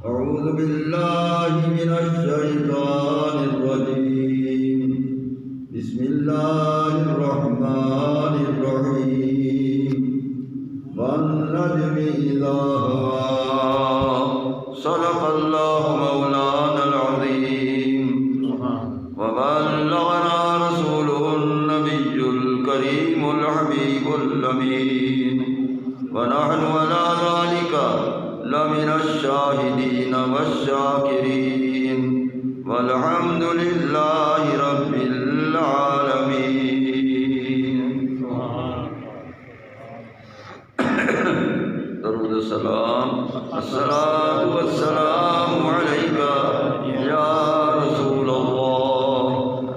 أعوذ بالله من الشيطان الرجيم بسم الله الرحمن الرحيم والنجم إذا هوى صدق الله مولانا العظيم وبلغنا رسوله النبي الكريم الحبيب الأمين ونحن على ذلك لمن الشاهدين والشاكرين والحمد لله رب العالمين. درود السلام الصلاة والسلام عليك يا رسول الله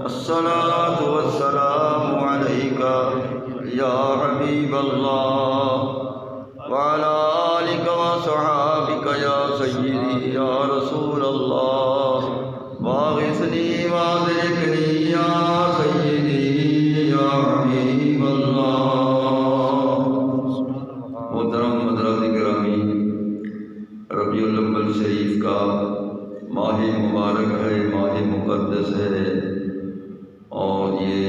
الصلاة والسلام عليك يا حبيب الله وعلى آلك وصحابك يا سيدي يا رسول الله واغثني وادركني يا سيدي يا حبيب الله. محترم حضرات گرامی، ربیع الاول شریف کا ماہ مبارک ہے، ماہ مقدس ہے، اور یہ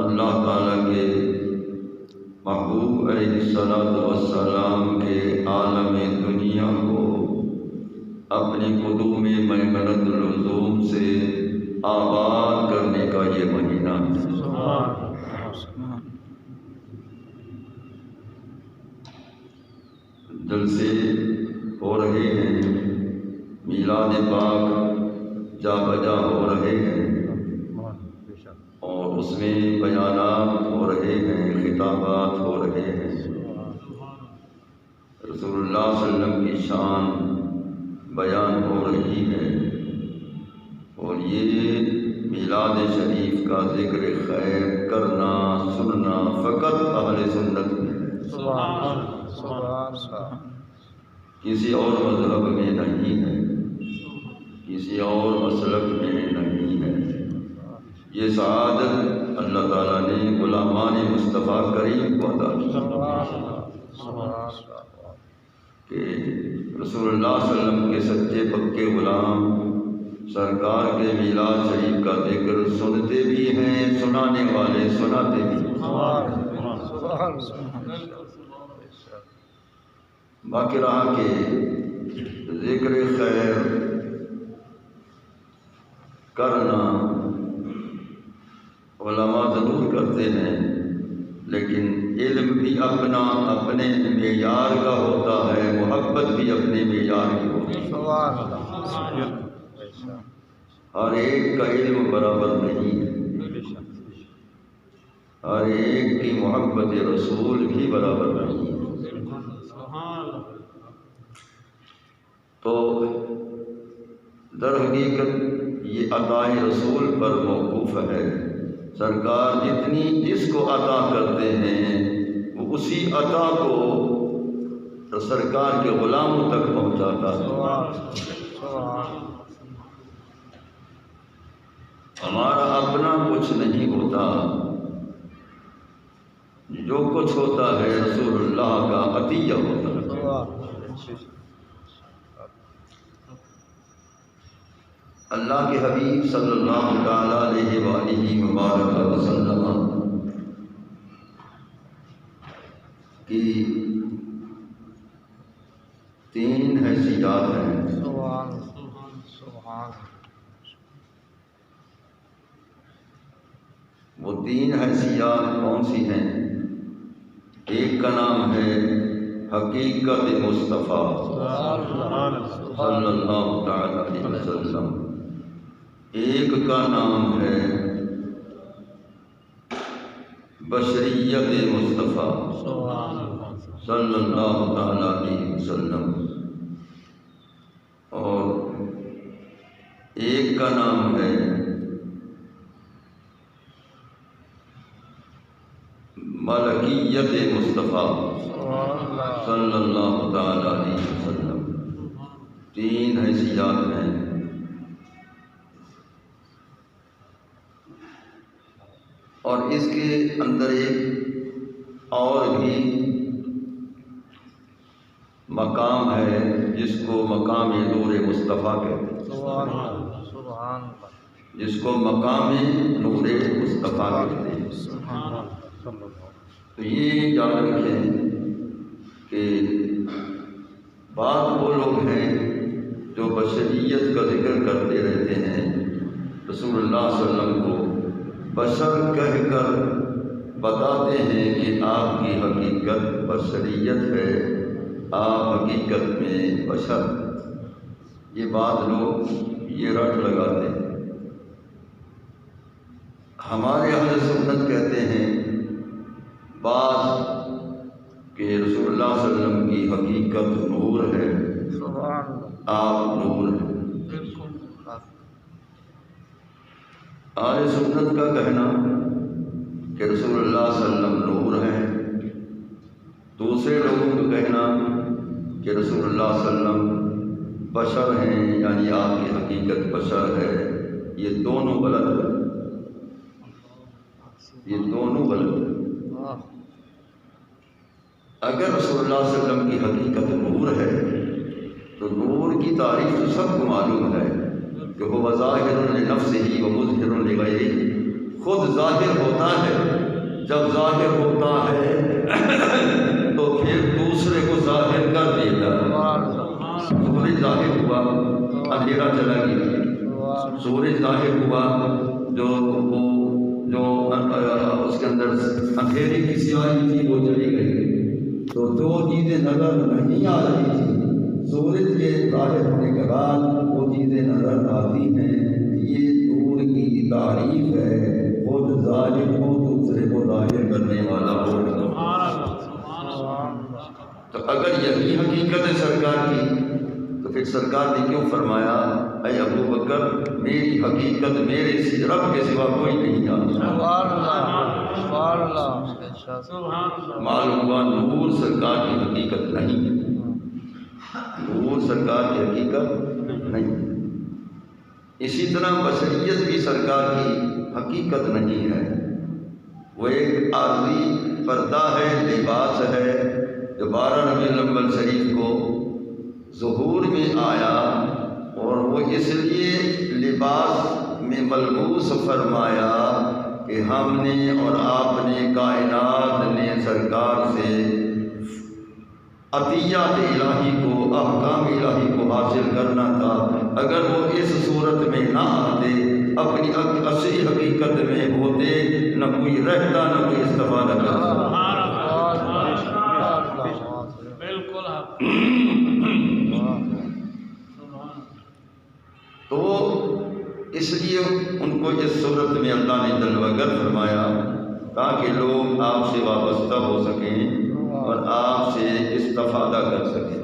اللہ تعالیٰ کے محبوب علیہ السلام کے عالم دنیا کو اپنی قدوم میمنۃ العظوم سے آباد کرنے کا یہ مہینہ ہے. جلسے ہو رہے ہیں، میلاد پاک جا بجا ہو رہے ہیں، اور اس میں بیانات ہو رہے ہیں، خطابات ہو رہے ہیں. رسول اللہ صلی اللہ علیہ وسلم کی شان بیان ہو رہی ہے، اور یہ میلاد شریف کا ذکر خیر کرنا سننا فقط اہل سنت میں ہے، کسی اور مذہب میں نہیں ہے، کسی اور مسلک میں نہیں ہے. یہ سعادت اللہ تعالیٰ نے غلامان مصطفیٰ کریم کو عطا کی کہ رسول اللہ صلی اللہ علیہ وسلم کے سچے پکے غلام سرکار کے میلاد شریف کا ذکر سنتے بھی ہیں، سنانے والے سناتے بھی ہیں. باقی رہا کہ ذکر خیر کرنا علماء ضرور کرتے ہیں، لیکن علم بھی اپنے معیار کا ہوتا ہے، محبت بھی اپنے معیار کی ہوتی ہے. ہر ایک کا علم برابر نہیں ہے، ہر ایک کی محبت رسول بھی برابر نہیں ہے. تو در حقیقت یہ عطائے رسول پر موقوف ہے. سرکار جتنی جس کو عطا کرتے ہیں وہ اسی عطا کو سرکار کے غلاموں تک پہنچاتا ہے. ہمارا اپنا کچھ نہیں ہوتا، جو کچھ ہوتا ہے رسول اللہ کا عطیہ ہوتا ہے. اللہ کے حبیب صلی اللہ تعالیٰ علیہ وآلہ وبارک وسلم کی 3 حیثیات ہیں. وہ 3 حیثیات کون سی ہیں؟ ایک کا نام ہے حقیقت مصطفیٰ صلی اللہ تعالیٰ علیہ وسلم، ایک کا نام ہے بشریت مصطفیٰ صلی اللہ تعالیٰ علیہ وسلم، اور ایک کا نام ہے ملکیت مصطفیٰ صلی اللہ تعالیٰ علیہ وسلم. 3 حیثیات ہیں. اور اس کے اندر ایک اور بھی مقام ہے جس کو مقام نور مصطفیٰ کہتے ہیں، سبحان اللہ، سبحان اللہ، جس کو مقام نور مصطفیٰ کہتے ہیں۔ سبحان اللہ۔ تو یہ یاد رکھیں کہ بعض وہ لوگ ہیں جو بشریت کا ذکر کرتے رہتے ہیں، رسول اللہ صلی اللہ علیہ وسلم کو بشر کہہ کر بتاتے ہیں کہ آپ کی حقیقت بشریت ہے، آپ حقیقت میں بشر۔ یہ بات لوگ یہ رٹ لگاتے ہیں۔ ہمارے اہل سنت کہتے ہیں بعض کہ رسول اللہ صلی اللہ علیہ وسلم کی حقیقت نور ہے، سبحان اللہ، آپ نور ہیں۔ بالکل۔ اہل سنت کا کہنا کہ رسول اللہ صلی اللہ علیہ وسلم نور ہیں، دوسرے لوگوں کا کہنا کہ رسول اللہ صلی اللہ علیہ وسلم بشر ہیں، یعنی آپ کی حقیقت بشر ہے۔ یہ دونوں غلط ہے، یہ دونوں غلط ہے۔ اگر رسول اللہ صلی اللہ علیہ وسلم کی حقیقت نور ہے تو نور کی تعریف تو سب کو معلوم ہے کہ وہ ظاہر لنفسہ و مظہر لغیرہ، خود ظاہر ہوتا ہے، جب ظاہر ہوتا ہے تو پھر دوسرے کو ظاہر کر دیتا ہے۔ سورج ظاہر ہوا، اندھیرا چلا گیا، سورج ظاہر ہوا جو اس کے اندر اندھیری کی سیاہی تھی وہ چلی گئی، تو جو چیزیں نظر نہیں آ رہی تھی سورج کے ظاہر ہونے کے بعد وہ چیزیں نظر آتی ہیں۔ یہ نور کی تعریف ہے، خود ظاہر ہو دوسرے کو ظاہر کرنے والا ہو۔ تو اگر یہی حقیقت ہے سرکار کی تو پھر سرکار نے کیوں فرمایا اے ابو بکر میری حقیقت میرے رب کے سوا کوئی نہیں جانتا۔ معلوم ہوا نور سرکار کی حقیقت نہیں ہے، نور سرکار کی حقیقت نہیں۔ اسی طرح بشریت بھی سرکار کی حقیقت نہیں ہے، وہ ایک عارضی پردہ ہے، لباس ہے جو 12 ربیع الاول شریف کو ظہور میں آیا، اور وہ اس لیے لباس میں ملبوس فرمایا کہ ہم نے اور آپ نے کائنات نے سرکار سے عطیات الہی کو، احکام الہی کو حاصل کرنا تھا۔ اگر وہ اس صورت میں نہ آتے، اپنی اصلی حقیقت میں ہوتے، نہ کوئی رہتا نہ کوئی استفادہ کرتا۔ تو اس لیے ان کو اس صورت میں اللہ نے جلوہ گر فرمایا تاکہ لوگ آپ سے وابستہ ہو سکیں اور آپ سے استفادہ کر سکیں،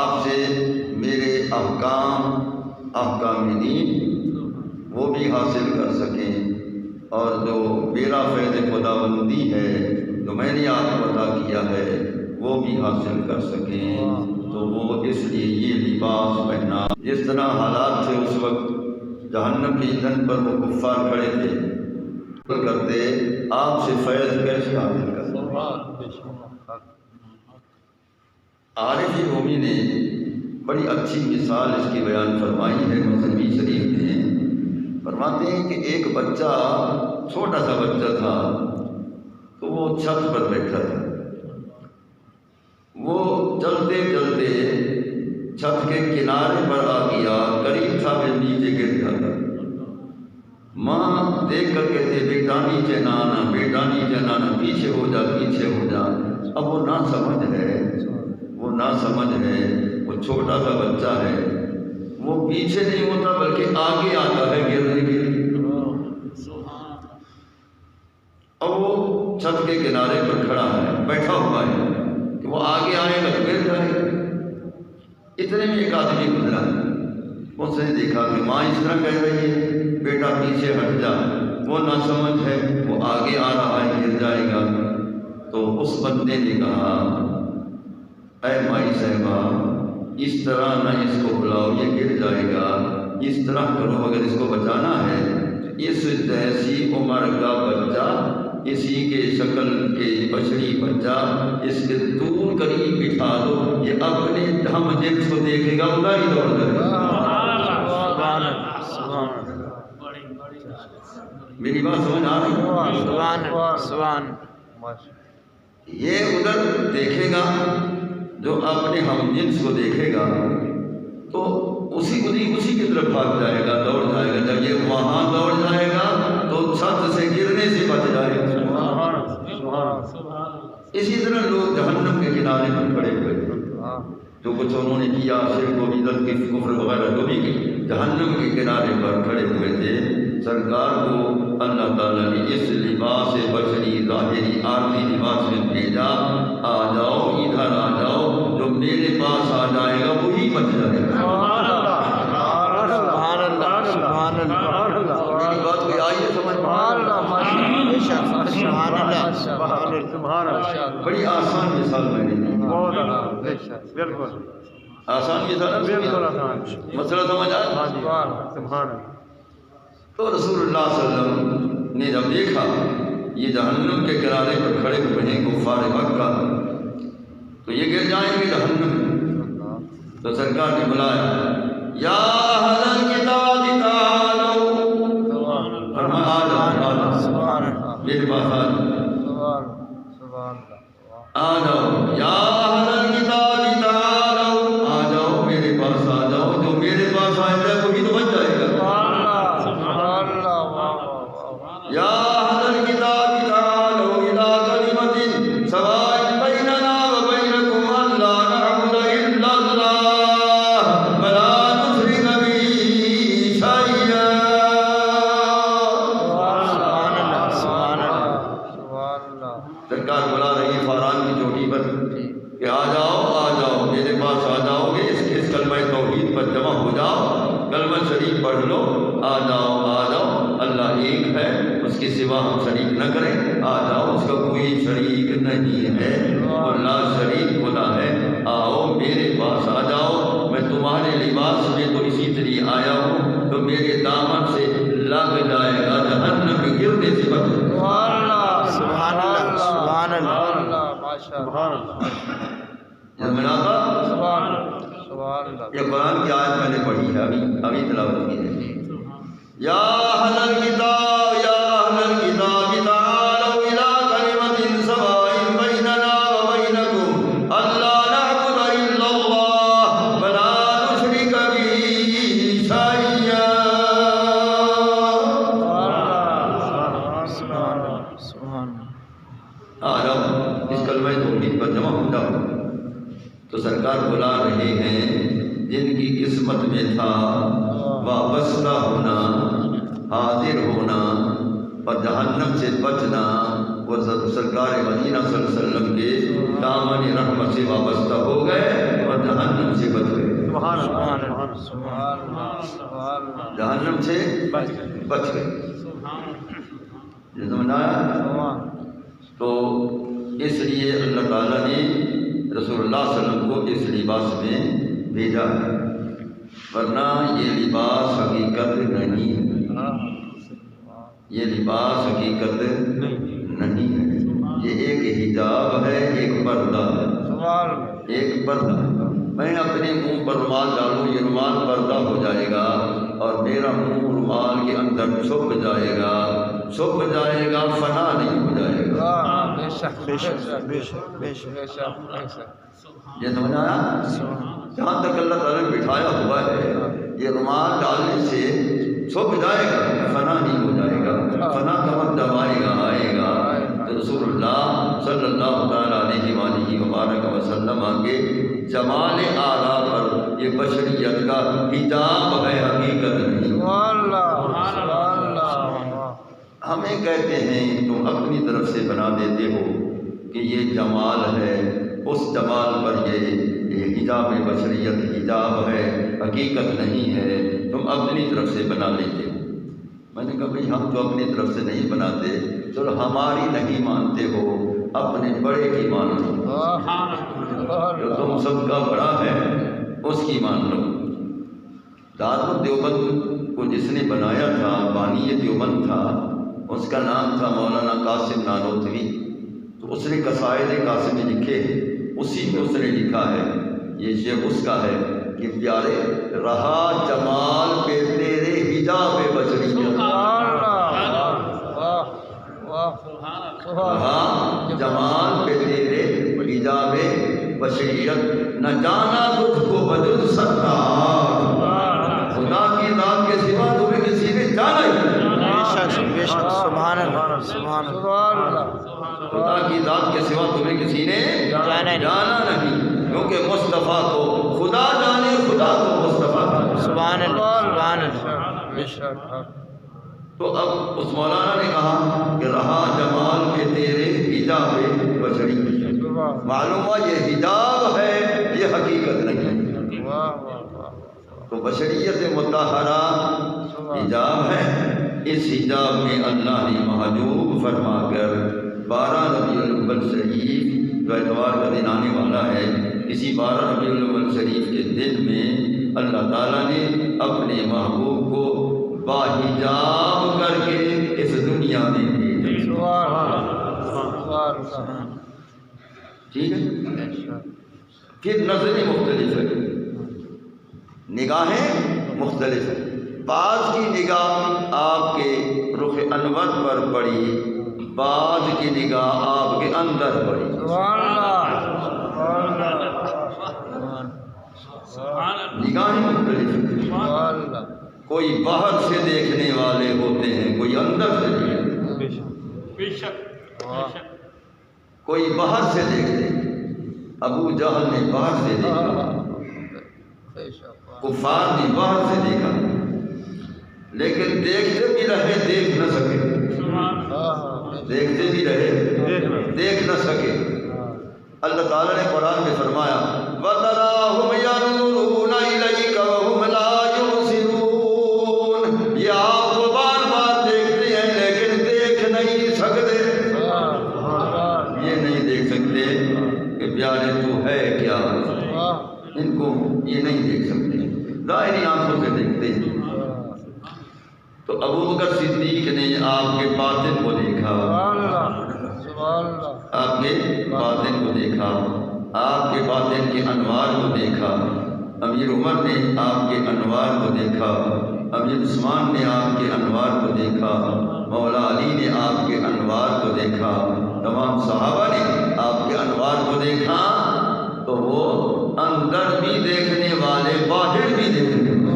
آپ سے میرے احکام دین وہ بھی حاصل کر سکیں، اور جو میرا فیض خداوندی ہے جو میں نے آپ کو عطا کیا ہے وہ بھی حاصل کر سکیں۔ تو وہ اس لیے یہ لباس پہنا۔ جس طرح حالات تھے اس وقت جہنم کی ایندھن پر وہ کفار کھڑے تھے، کرتے آپ سے فیض کیسے حاصل کرتے۔ عارف رومی نے بڑی اچھی مثال اس کی بیان فرمائی ہے مصنوی شریف میں۔ فرماتے ہیں کہ ایک بچہ، چھوٹا سا بچہ تھا، تو وہ چھت پر بیٹھا تھا، وہ چلتے چلتے چھت کے کنارے پر آ گیا، قریب تھا میں نیچے گر جاتا۔ ماں دیکھ کر کہتے بیٹا نیچے نہ آنا، بیٹا نیچے نہ آنا، پیچھے ہو جا پیچھے ہو جا۔ اب وہ نہ سمجھ ہے، وہ چھوٹا سا بچہ ہے، وہ پیچھے نہیں ہوتا بلکہ آگے آتا ہے گرنے کے لیے۔ اب وہ چھت کے کنارے پر کھڑا ہے، بیٹھا ہوا ہے کہ وہ آگے آئے گا تو گر جائے گا۔ اتنے میں ایک آدمی گزرا، اس نے دیکھا کہ ماں اس طرح کہہ رہی ہے بیٹا پیچھے ہٹ جا، وہ نہ سمجھ ہے، وہ آگے آ رہا ہے گر جائے گا۔ تو اس بندے نے کہا اے مائی صاحبہ اس طرح نہ اس کو بلاؤ، یہ گر جائے گا، اس طرح کرو، اگر اس کو بچانا ہے اس جیسی عمر کا بچہ، اسی کے شکل کے بشری بچہ، اس کے دور قریب دکھا دو، یہ اپنے ہم جنس کو دیکھے گا ادھر ہی دوڑ جائے گا۔ سبحان اللہ، سبحان اللہ، میری بات سمجھ آ رہی ہے؟ سبحان اللہ، سبحان اللہ۔ یہ ادھر دیکھے گا جو اپنے ہم جنس کو دیکھے گا تو اسی کی طرف بھاگ جائے گا، دوڑ جائے گا۔ جب یہ وہاں دوڑ جائے گا تو چھت سے گرنے سے بچ جائے گا۔ اسی طرح لوگ جہنم کے کنارے پر کھڑے ہوئے تھے، جو کچھ انہوں نے کیا، شرک و بدعت کی کفر وغیرہ جو بھی کی، جہنم کے کنارے پر کھڑے ہوئے تھے۔ سرکار کو اللہ تعالیٰ نے اس لباس بشری ظاہری عارضی لباس میں بھیجا، آ جاؤ ادھر آ جاؤ، جو میرے پاس آ جائے گا وہی بچ جائے گا۔ سبحان اللہ، سبحان اللہ، میری بات کوئی آئی ہے سمجھ؟ سبحان اللہ، سبحان اللہ، سبحان اللہ۔ بڑی آسان مثال میں نے دی، بہت بالکل آسان مثال ہے، بالکل آسان۔ مسئلہ سمجھ آیا؟ سبحان اللہ۔ تو رسول اللہ صلی اللہ علیہ وسلم نے جب دیکھا یہ جہنم کے کنارے پر کھڑے ہوئے ہیں کفار مکہ، تو یہ گر جائیں گے جہنم میں، تو سرکار نے بلایا، یا اہل الکتاب تعالوا، فرمایا آ جاؤ، سبحان اللہ، میرے پاس آ جاؤ، سبحان اللہ، آ جاؤ، یا اہل الکتاب تعالوا، آ جاؤ میرے پاس آ جاؤ، جو میرے پاس آئے گا وہی تو بچ جائے گا۔ یا اہل الکتاب تعالوا الی کلمۃ سواء بیننا وبینکم الا نعبد الا اللہ ولا نشرک به شیئا۔ سرکار بلا رہی ہے فاران کی چوٹی پر کہ آ جاؤ میرے پاس آ جاؤ گے، اس کلمہ توحید پر جمع ہو جاؤ، کلمہ شریف پڑھ لو، آ جاؤ اللہ ایک ہے، اس کے سوا ہم شریک نہ کریں، آ جاؤ، اس کا کوئی شریک نہیں ہے، اللہ شریک خدا ہے، آؤ میرے پاس آ جاؤ، میں تمہارے لباس میں تو اسی طرح آیا ہوں، تو میرے دامن سے لگ جائے گا، جہنم میں گرنے سے بچ جائے گا۔ سبحان اللہ، سبحان اللہ، سبحان اللہ، یہ قرآن کی آیت میں نے پڑھی ہے، ابھی تلاوت کی ہے۔ یا اہل الکتاب تعالوا الی کلمۃ سواء بیننا وبینکم الا نعبد الا اللہ ولا نشرک به شیئا۔ آ جاؤ اس کلمہ توحید پر جمع ہو جاؤ۔ تو سرکار بلا رہے ہیں جن کی قسمت میں تھا وابستہ ہونا، حاضر ہونا اور جہنم سے بچنا، وہ سرکار مدینہ صلی اللہ علیہ وسلم کے دامن رحمت سے وابستہ ہو گئے اور جہنم سے بچ گئے، جہنم سے بچ گئے۔ یہ سمجھ آیا؟ تو اس لیے اللہ تعالیٰ نے رسول اللہ صلی اللہ علیہ وسلم کو اس لباس میں بھیجا ہے، ورنہ یہ لباس حقیقت نہیں ہے، یہ لباس حقیقت نہیں ہے، یہ ایک حجاب ہے، ایک پردہ ہے، ایک پردہ ہے۔ میں اپنے منہ پر رومال ڈالوں، یہ رومال پردہ ہو جائے گا اور میرا منہ رومال کے اندر چھپ جائے گا، فنا نہیں ہو جائے گا۔ یہ سمجھ آیا؟ جہاں تک اللہ تعالیٰ نے بٹھایا ہوا ہے، یہ رومال ڈالنے سے چھپ جائے گا، فنا نہیں ہو جائے گا، فنا کا مطلب آئے گا۔ تو رسول اللہ صلی اللہ تعالیٰ علیہ وآلہ وبارک وسلم کے جمال اعلیٰ پر یہ بشریت کا حجاب ہے، حقیقت نہیں۔ ہمیں کہتے ہیں تم اپنی طرف سے بنا دیتے ہو کہ یہ جمال ہے، اس جمال پر یہ حجاب بشریت حجاب ہے، حقیقت نہیں ہے، تم اپنی طرف سے بنا لیتے ہو۔ میں نے کہا بھئی ہم تو اپنی طرف سے نہیں بناتے، چلو ہماری نہیں مانتے ہو، اپنے بڑے کی مان لو، جو تم سب کا بڑا ہے اس کی مان لو۔ دارالدیوبند کو جس نے بنایا تھا، بانی دیوبند تھا، اس کا نام تھا مولانا قاسم نانوتوی۔ تو اس نے قصائد قاسمی لکھے، اسی میں اس نے لکھا ہے، یہ شیخ اس کا ہے کہ پیارے رہا جمال پہ تیرے حجاب بشریت، رہا جمال پہ تیرے حجاب بشریت، نہ جانا تجھ کو بدل سکتا، خدا کی ذات کے سوا تمہیں کسی نے جانا ہی نہیں، بے شک سبحان اللہ سبحان اللہ خدا کی ذات کے سوا تمہیں کسی نے جانا نہیں، کیونکہ مصطفیٰ کو خدا جانے، خدا کو مصطفیٰ جانے۔ سبحان اللہ سبحان اللہ بے شک۔ تو اب اس مولانا نے کہا کہ رہا جمال کے تیرے حجاب بشری، معلوم ہوا یہ حجاب ہے، یہ حقیقت نہیں، تو بشریت مطہرہ حجاب ہے، اس حجاب میں اللہ نے محجوب فرما کر 12 ربیع الاول شریف جو اتوار کا دن آنے والا ہے، اسی 12 ربیع الاول شریف کے دن میں اللہ تعالیٰ نے اپنے محبوب کو باحجاب کر کے اس دنیا میں بھیجا۔ ٹھیک ہے، پھر نظریں مختلف ہیں، نگاہیں مختلف ہیں، بعض کی نگاہ آپ کے رخ انور پر پڑی، بعض کی نگاہ آپ کے اندر پڑی، نگاہیں مختلف ہیں، کوئی باہر سے دیکھنے والے ہوتے ہیں، کوئی اندر سے دیکھتے ہیں، کوئی باہر سے دیکھتے ہیں، ابو جہل نے باہر سے دیکھا، کفار نے باہر سے دیکھا، لیکن دیکھتے بھی رہے دیکھ نہ سکے، دیکھتے بھی رہے دیکھ نہ سکے۔ اللہ تعالیٰ نے قرآن میں فرمایا وَتَرَاهُمْ يَنظُرُونَ إِلَيْكَ وَهُمْ لَا يُبْصِرُونَ، یہ آپ کو بار بار دیکھتے ہیں لیکن دیکھ نہیں سکتے، یہ نہیں دیکھ سکتے کہ پیارے تو ہے کیا، ان کو یہ نہیں دیکھ سکتے، ظاہری آنکھوں سے دیکھتے ہیں۔ تو ابو بکر صدیق نے آپ کے باطن کو دیکھا، آپ کے باطن کو دیکھا، آپ کے باطن کے انوار کو دیکھا، امیر عمر نے آپ کے انوار کو دیکھا، امیر عثمان نے آپ کے انوار کو دیکھا، مولا علی نے آپ کے انوار کو دیکھا، تمام صحابہ نے آپ کے انوار کو دیکھا، تو وہ اندر بھی دیکھنے والے، باہر بھی دیکھنے والے،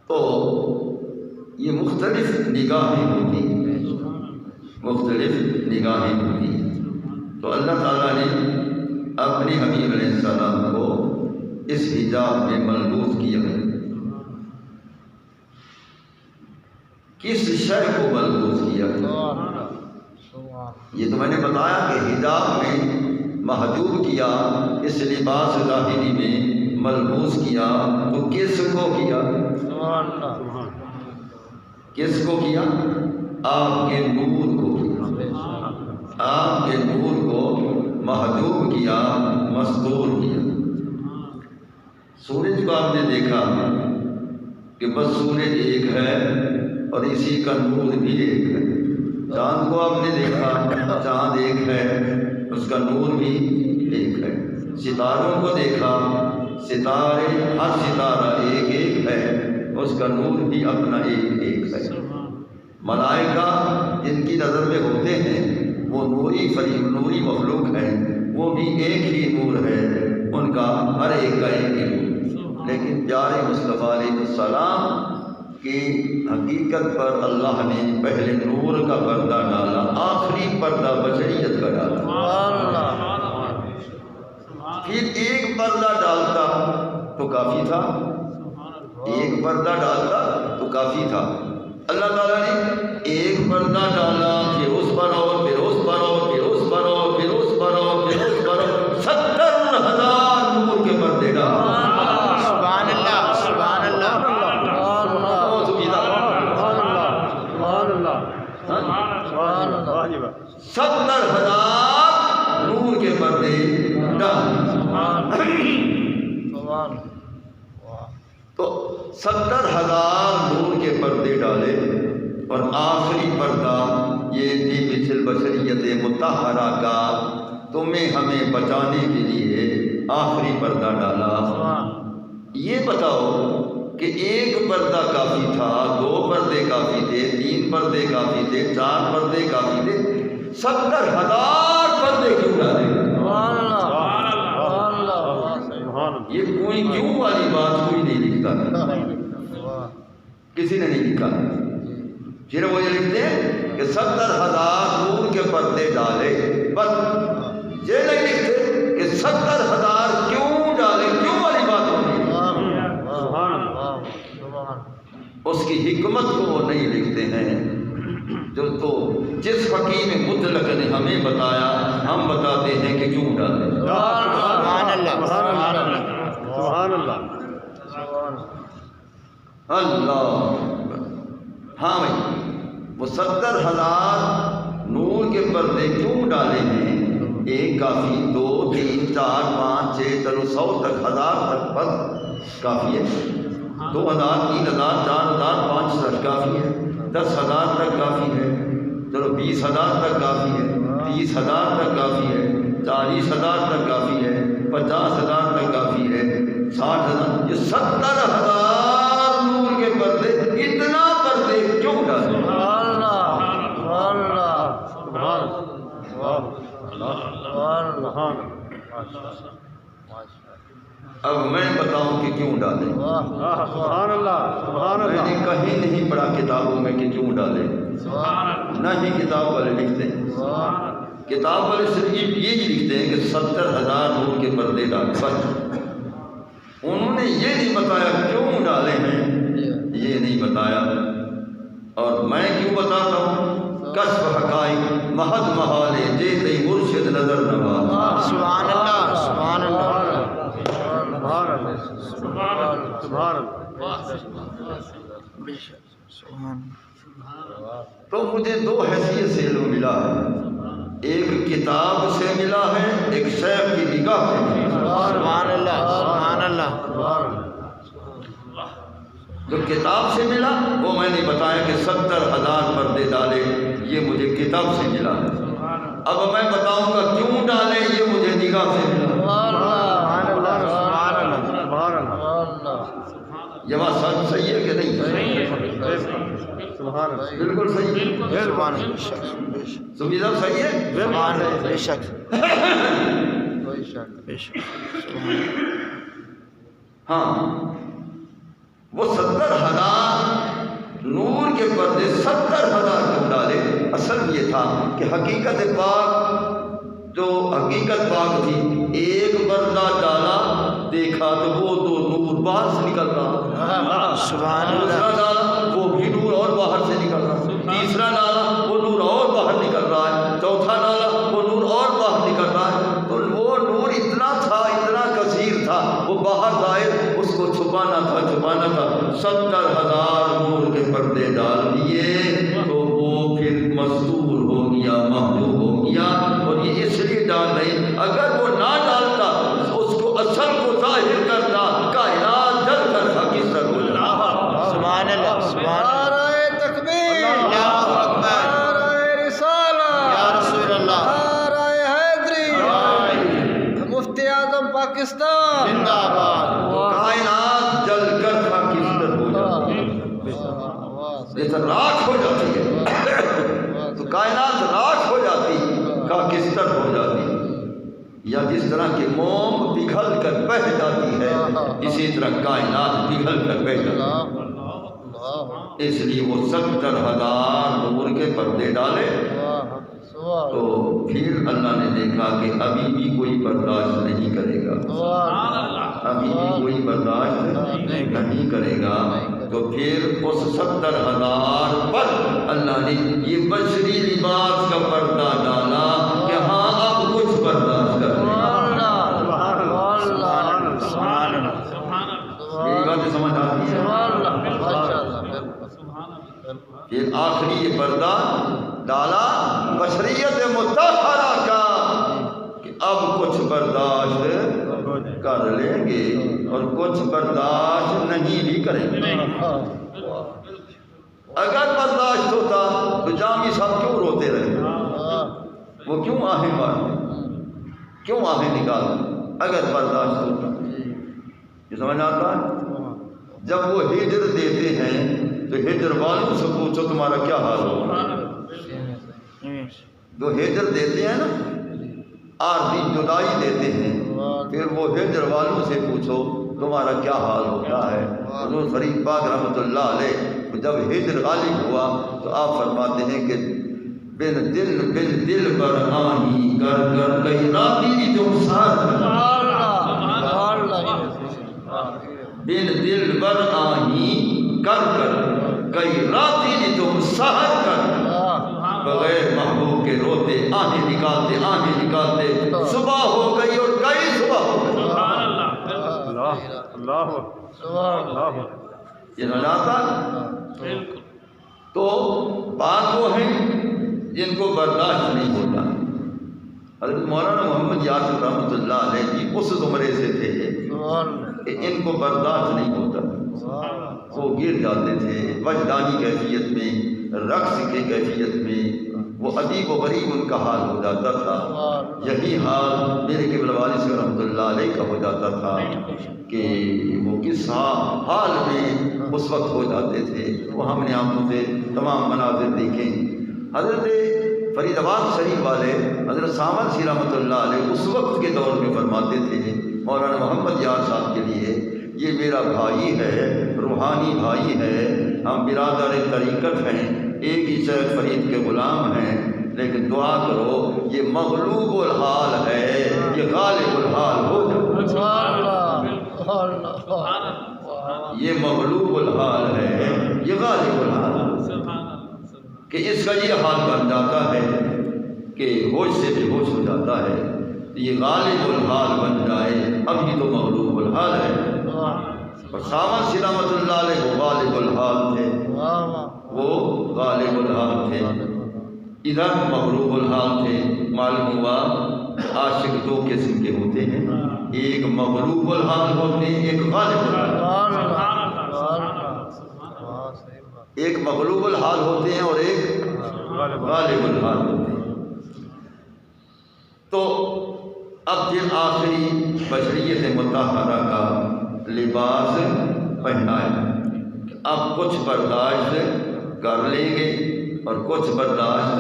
تو یہ مختلف نگاہیں ہوتی ہیں، مختلف نگاہیں ہوتی ہیں، تو اللہ تعالیٰ نے اپنے حبیب علیہ السلام کو اس حجاب میں ملبوس کیا ہے۔ کس شے کو ملبوس کیا ہے؟ یہ تو میں نے بتایا کہ حجاب میں محجوب کیا، اس لباس ظاہری میں ملبوس کیا، تو کس کو کیا؟ کس کو کیا؟ آپ کے نور کو کیا، آپ کے نور کو محجوب کیا، مستور کیا۔ سورج کو آپ نے دیکھا کہ بس سورج ایک ہے اور اسی کا نور بھی ایک ہے، چاند کو آپ نے دیکھا، چاند ایک ہے، اس کا نور بھی ایک ہے، ستاروں کو دیکھا، ستارے، ہر ستارہ ایک ایک ہے، اس کا نور بھی اپنا ایک ایک ہے۔ ملائکہ جن کی نظر میں ہوتے ہیں وہ نوری نوری مخلوق ہیں، وہ بھی ایک ہی نور ہے، ان کا ہر ایک کا ایک ہی نور، لیکن پیارے مصطفیٰ علیہ السلام کی حقیقت پر اللہ نے پہلے نور کا پردہ ڈالا، آخری پردہ بشریت کا ڈالا، پھر ایک پردہ ڈالتا تو کافی تھا، ایک پردہ ڈالتا تو کافی تھا۔ اللہ تعالیٰ نے ایک پردہ ڈالا، پھر اس پر اور پھر اس پر اور پھر اس پر اور پھر اس پر اور پھر اس پر اور 70,000 نور کے پردے ڈالے۔ سبحان اللہ سبحان اللہ 70,000 نور کے پردے ڈالے۔ تو 70,000 نور کے پردے ڈالے اور آخری پردہ یہ بھی مثل بشریت مطہرہ کا تمہیں ہمیں بچانے کے لیے آخری پردہ ڈالا۔ یہ بتاؤ کہ ایک پردہ کافی تھا، 2 پردے کافی تھے، 3 پردے کافی تھے، 4 پردے کافی تھے، 70,000 پردے کیوں ڈالے؟ یہ کوئی کیوں والی بات کوئی نہیں لکھتا، کسی نے نہیں لکھا۔ صرف وہ یہ لکھتے ہیں کہ 70,000 نور کے پردے ڈالے، بس یہ نہیں لکھتے کہ 70,000 کیوں ڈالے، کیوں والی بات نہیں۔ اس کی حکمت کو وہ نہیں لکھتے ہیں، جو تو جس حکیم مطلق نے ہمیں بتایا ہم بتاتے ہیں کہ کیوں ڈالے۔ سبحان اللہ، سبحان اللہ، سبحان اللہ، اللہ۔ ہاں بھائی، وہ 70,000 نور کے پردے کیوں ڈالے ہیں؟ ایک کافی، 2 3 4 5 6 چلو 100 تک، 1000 تک بس کافی ہے۔ 2,000 3,000 4,000 5,000 کافی ہے، 10,000 تک کافی ہے، چلو 20,000 تک کافی ہے، 30,000 تک کافی ہے، 40,000 تک کافی ہے، 50,000 تک کافی ہے، 60,000۔ یہ 70,000 نور کے پردے، اتنا پردے کیوں ڈالے؟ اب میں بتاؤں کہ کیوں ڈالے۔ سبحان اللہ، سبحان میں نے اللہ، کہیں نہیں پڑھا کتابوں میں کہ کیوں ڈالے، نہ ہی کتاب والے لکھتے ہیں۔ کتاب والے صرف یہ لکھتے ہیں کہ 70,000 نور کے پردے ڈالے، بس۔ انہوں نے یہ نہیں بتایا کیوں ڈالے ہیں، یہ نہیں بتایا۔ اور میں کیوں بتاتا ہوں؟ کشف حقائق محض محالے جیتے مرشد نظر نواز۔ سبحان اللہ، سبحان اللہ، سبحان اللہ، سبحان اللہ، سبحان۔ تو مجھے 2 حیثیت سے علم ملا ہے، ایک کتاب سے ملا ہے، ایک شیخ کی نگاہ سے ملا ہے۔ سبحان اللہ، سبحان اللہ۔ جو کتاب سے ملا وہ میں نے بتایا کہ 70,000 پردے ڈالے، یہ مجھے کتاب سے ملا ہے۔ اب میں بتاؤں گا کیوں ڈالے، یہ مجھے نگاہ سے ملا۔ یہ بات صحیح ہے کہ نہیں؟ سبحان اللہ، بالکل صحیح ہے۔ سبحان اللہ، سبحان اللہ، صحیح ہے۔ سبحان اللہ، بے شک، بے شک، سبحان اللہ۔ ہاں، وہ 70,000 نور کے پردے 70,000 کیوں ڈالے؟ اصل یہ تھا کہ حقیقت پاک، جو حقیقت پاک تھی، ایک پردہ ڈالا، دیکھا تو وہ 2 نور باہر سے نکل رہا، سبحان اللہ، دوسرا ڈالا وہ بھی نور اور باہر سے نکل رہا، تیسرا ڈالا وہ نور اور باہر نکل رہا ہے، چوتھا ڈالا وہ نور اور باہر نکل رہا ہے۔ تو وہ نور اتنا تھا، اتنا کثیر تھا، وہ باہر ظاہر، اس کو چھپانا تھا، چھپانا تھا۔ 70,000 نور کے پردے ڈال دیے تو وہ پھر مستور ہو گیا، محجوب ہو گیا۔ اور یہ اس لیے ڈال رہے، اگر وہ نہ ڈالتا اس کو اصل کو ظاہر کرتا، کائنات جل کر خاکستر ہو جاتا۔ سبحان اللہ، سبحان اللہ۔ نعرہ تکبیر، اللہ اکبر، نعرہ رسالہ، یا رسول اللہ، نعرہ حیدری، مفتی اعظم پاکستان زندہ آباد۔ کائنات جل کر خاکستر ہو جاتی ہے، جیسے راکھ ہو جاتی ہے تو کائنات راکھ ہو جاتی، خاکستر ہو جاتی، یا جس طرح کہ موم پگھل کر بہہ جاتی ہے، اسی طرح کائنات پگھل کر بہہ جاتی ہے۔ اس لیے وہ 70,000 نور کے پردے ڈالے۔ تو پھر اللہ نے دیکھا کہ ابھی بھی کوئی برداشت نہیں کرے گا، ابھی بھی کوئی برداشت نہیں کرے گا، تو پھر اس 70,000 پر اللہ نے یہ بشری لباس کا پردہ ڈالا کہ ہاں اب کچھ برداشت کر لیں۔ میری باتیں سمجھ آتی ہے؟ پھر آخری یہ پردہ ڈالا بشریت مطہرہ کا کہ اب کچھ برداشت کر لیں گے اور کچھ برداشت نہیں بھی کریں گے۔ اگر برداشت ہوتا تو جامی صاحب کیوں روتے وہ کیوں آہیں مارتے، کیوں آہیں نکالتے اگر برداشت ہوتا؟ یہ سمجھ آتا ہے؟ جب وہ ہجر دیتے ہیں تو ہجر والوں سے پوچھو تمہارا کیا حال ہوگا۔ جو ہجر دیتے ہیں نا، عارضی جدائی دیتے ہیں، پھر وہ ہجر والوں سے پوچھو تمہارا کیا حال ہوتا ہے۔ حضور فرید پاک رحمۃ اللہ علیہ جب ہجر غالب ہوا تو آپ فرماتے ہیں کہ بن دل پر آہی کر کر کئی راتی تم سہر بن دل پر آہی کر کر کئی راتی تم سہر کر، بغیر محبوب کے روتے آہیں نکالتے صبح ہو گئی اور کئی صبح ہو گئی۔ اللہ اللہ یہ نجاتا تو بات وہ ہیں جن کو برداشت نہیں ہوتا۔ حضرت مولانا محمد یاسر رحمۃ اللہ علیہ جی اس زمرے سے تھے کہ ان کو برداشت نہیں ہوتا، وہ گر جاتے تھے وجدانی کیفیت میں، رقص کی کیفیت میں، وہ عجیب و غریب ان کا حال ہو جاتا تھا۔ یہی حال میرے قبلہ والد سے رحمۃ اللہ علیہ کا ہو جاتا تھا کہ وہ کس حال میں اس وقت ہو جاتے تھے، وہ ہم نے آنکھوں سے تمام مناظر دیکھے۔ حضرت فرید آباد شریف والے حضرت سامد سی رحمۃ اللہ علیہ اس وقت کے دور میں فرماتے تھے مولانا محمد یار صاحب کے لیے، یہ میرا بھائی ہے، روحانی بھائی ہے، ہم برادر طریقت ہیں، ایک ہی شیخ فرید کے غلام ہیں، لیکن دعا کرو یہ مغلوب الحال ہے، یہ غالب الحال ہو جائے۔ یہ مغلوب الحال ہے، یہ غالب الحال ہے، کہ اس کا یہ حال بن جاتا ہے کہ ہوش سے بے ہوش ہو جاتا ہے، یہ غالب الحال بن جائے، اب یہ تو مغلوب الحال ہے۔ اور سامد سی رحمۃ اللہ علیہ وہ غالب الحال تھے، وہ غالب الحال تھے، ادھر مغلوب الحال تھے۔ معلوم ہوا عاشق دو قسم کے ہوتے ہیں، ایک مغلوب الحال ہوتے ہیں، ایک غالب الحال، ایک مغلوب الحال ہوتے ہیں اور ایک غالب الحال ہوتے ہیں۔ تو اب جن آخری بشریت مطہرہ کا لباس پہنائے، اب کچھ برداشت کر لیں گے اور کچھ برداشت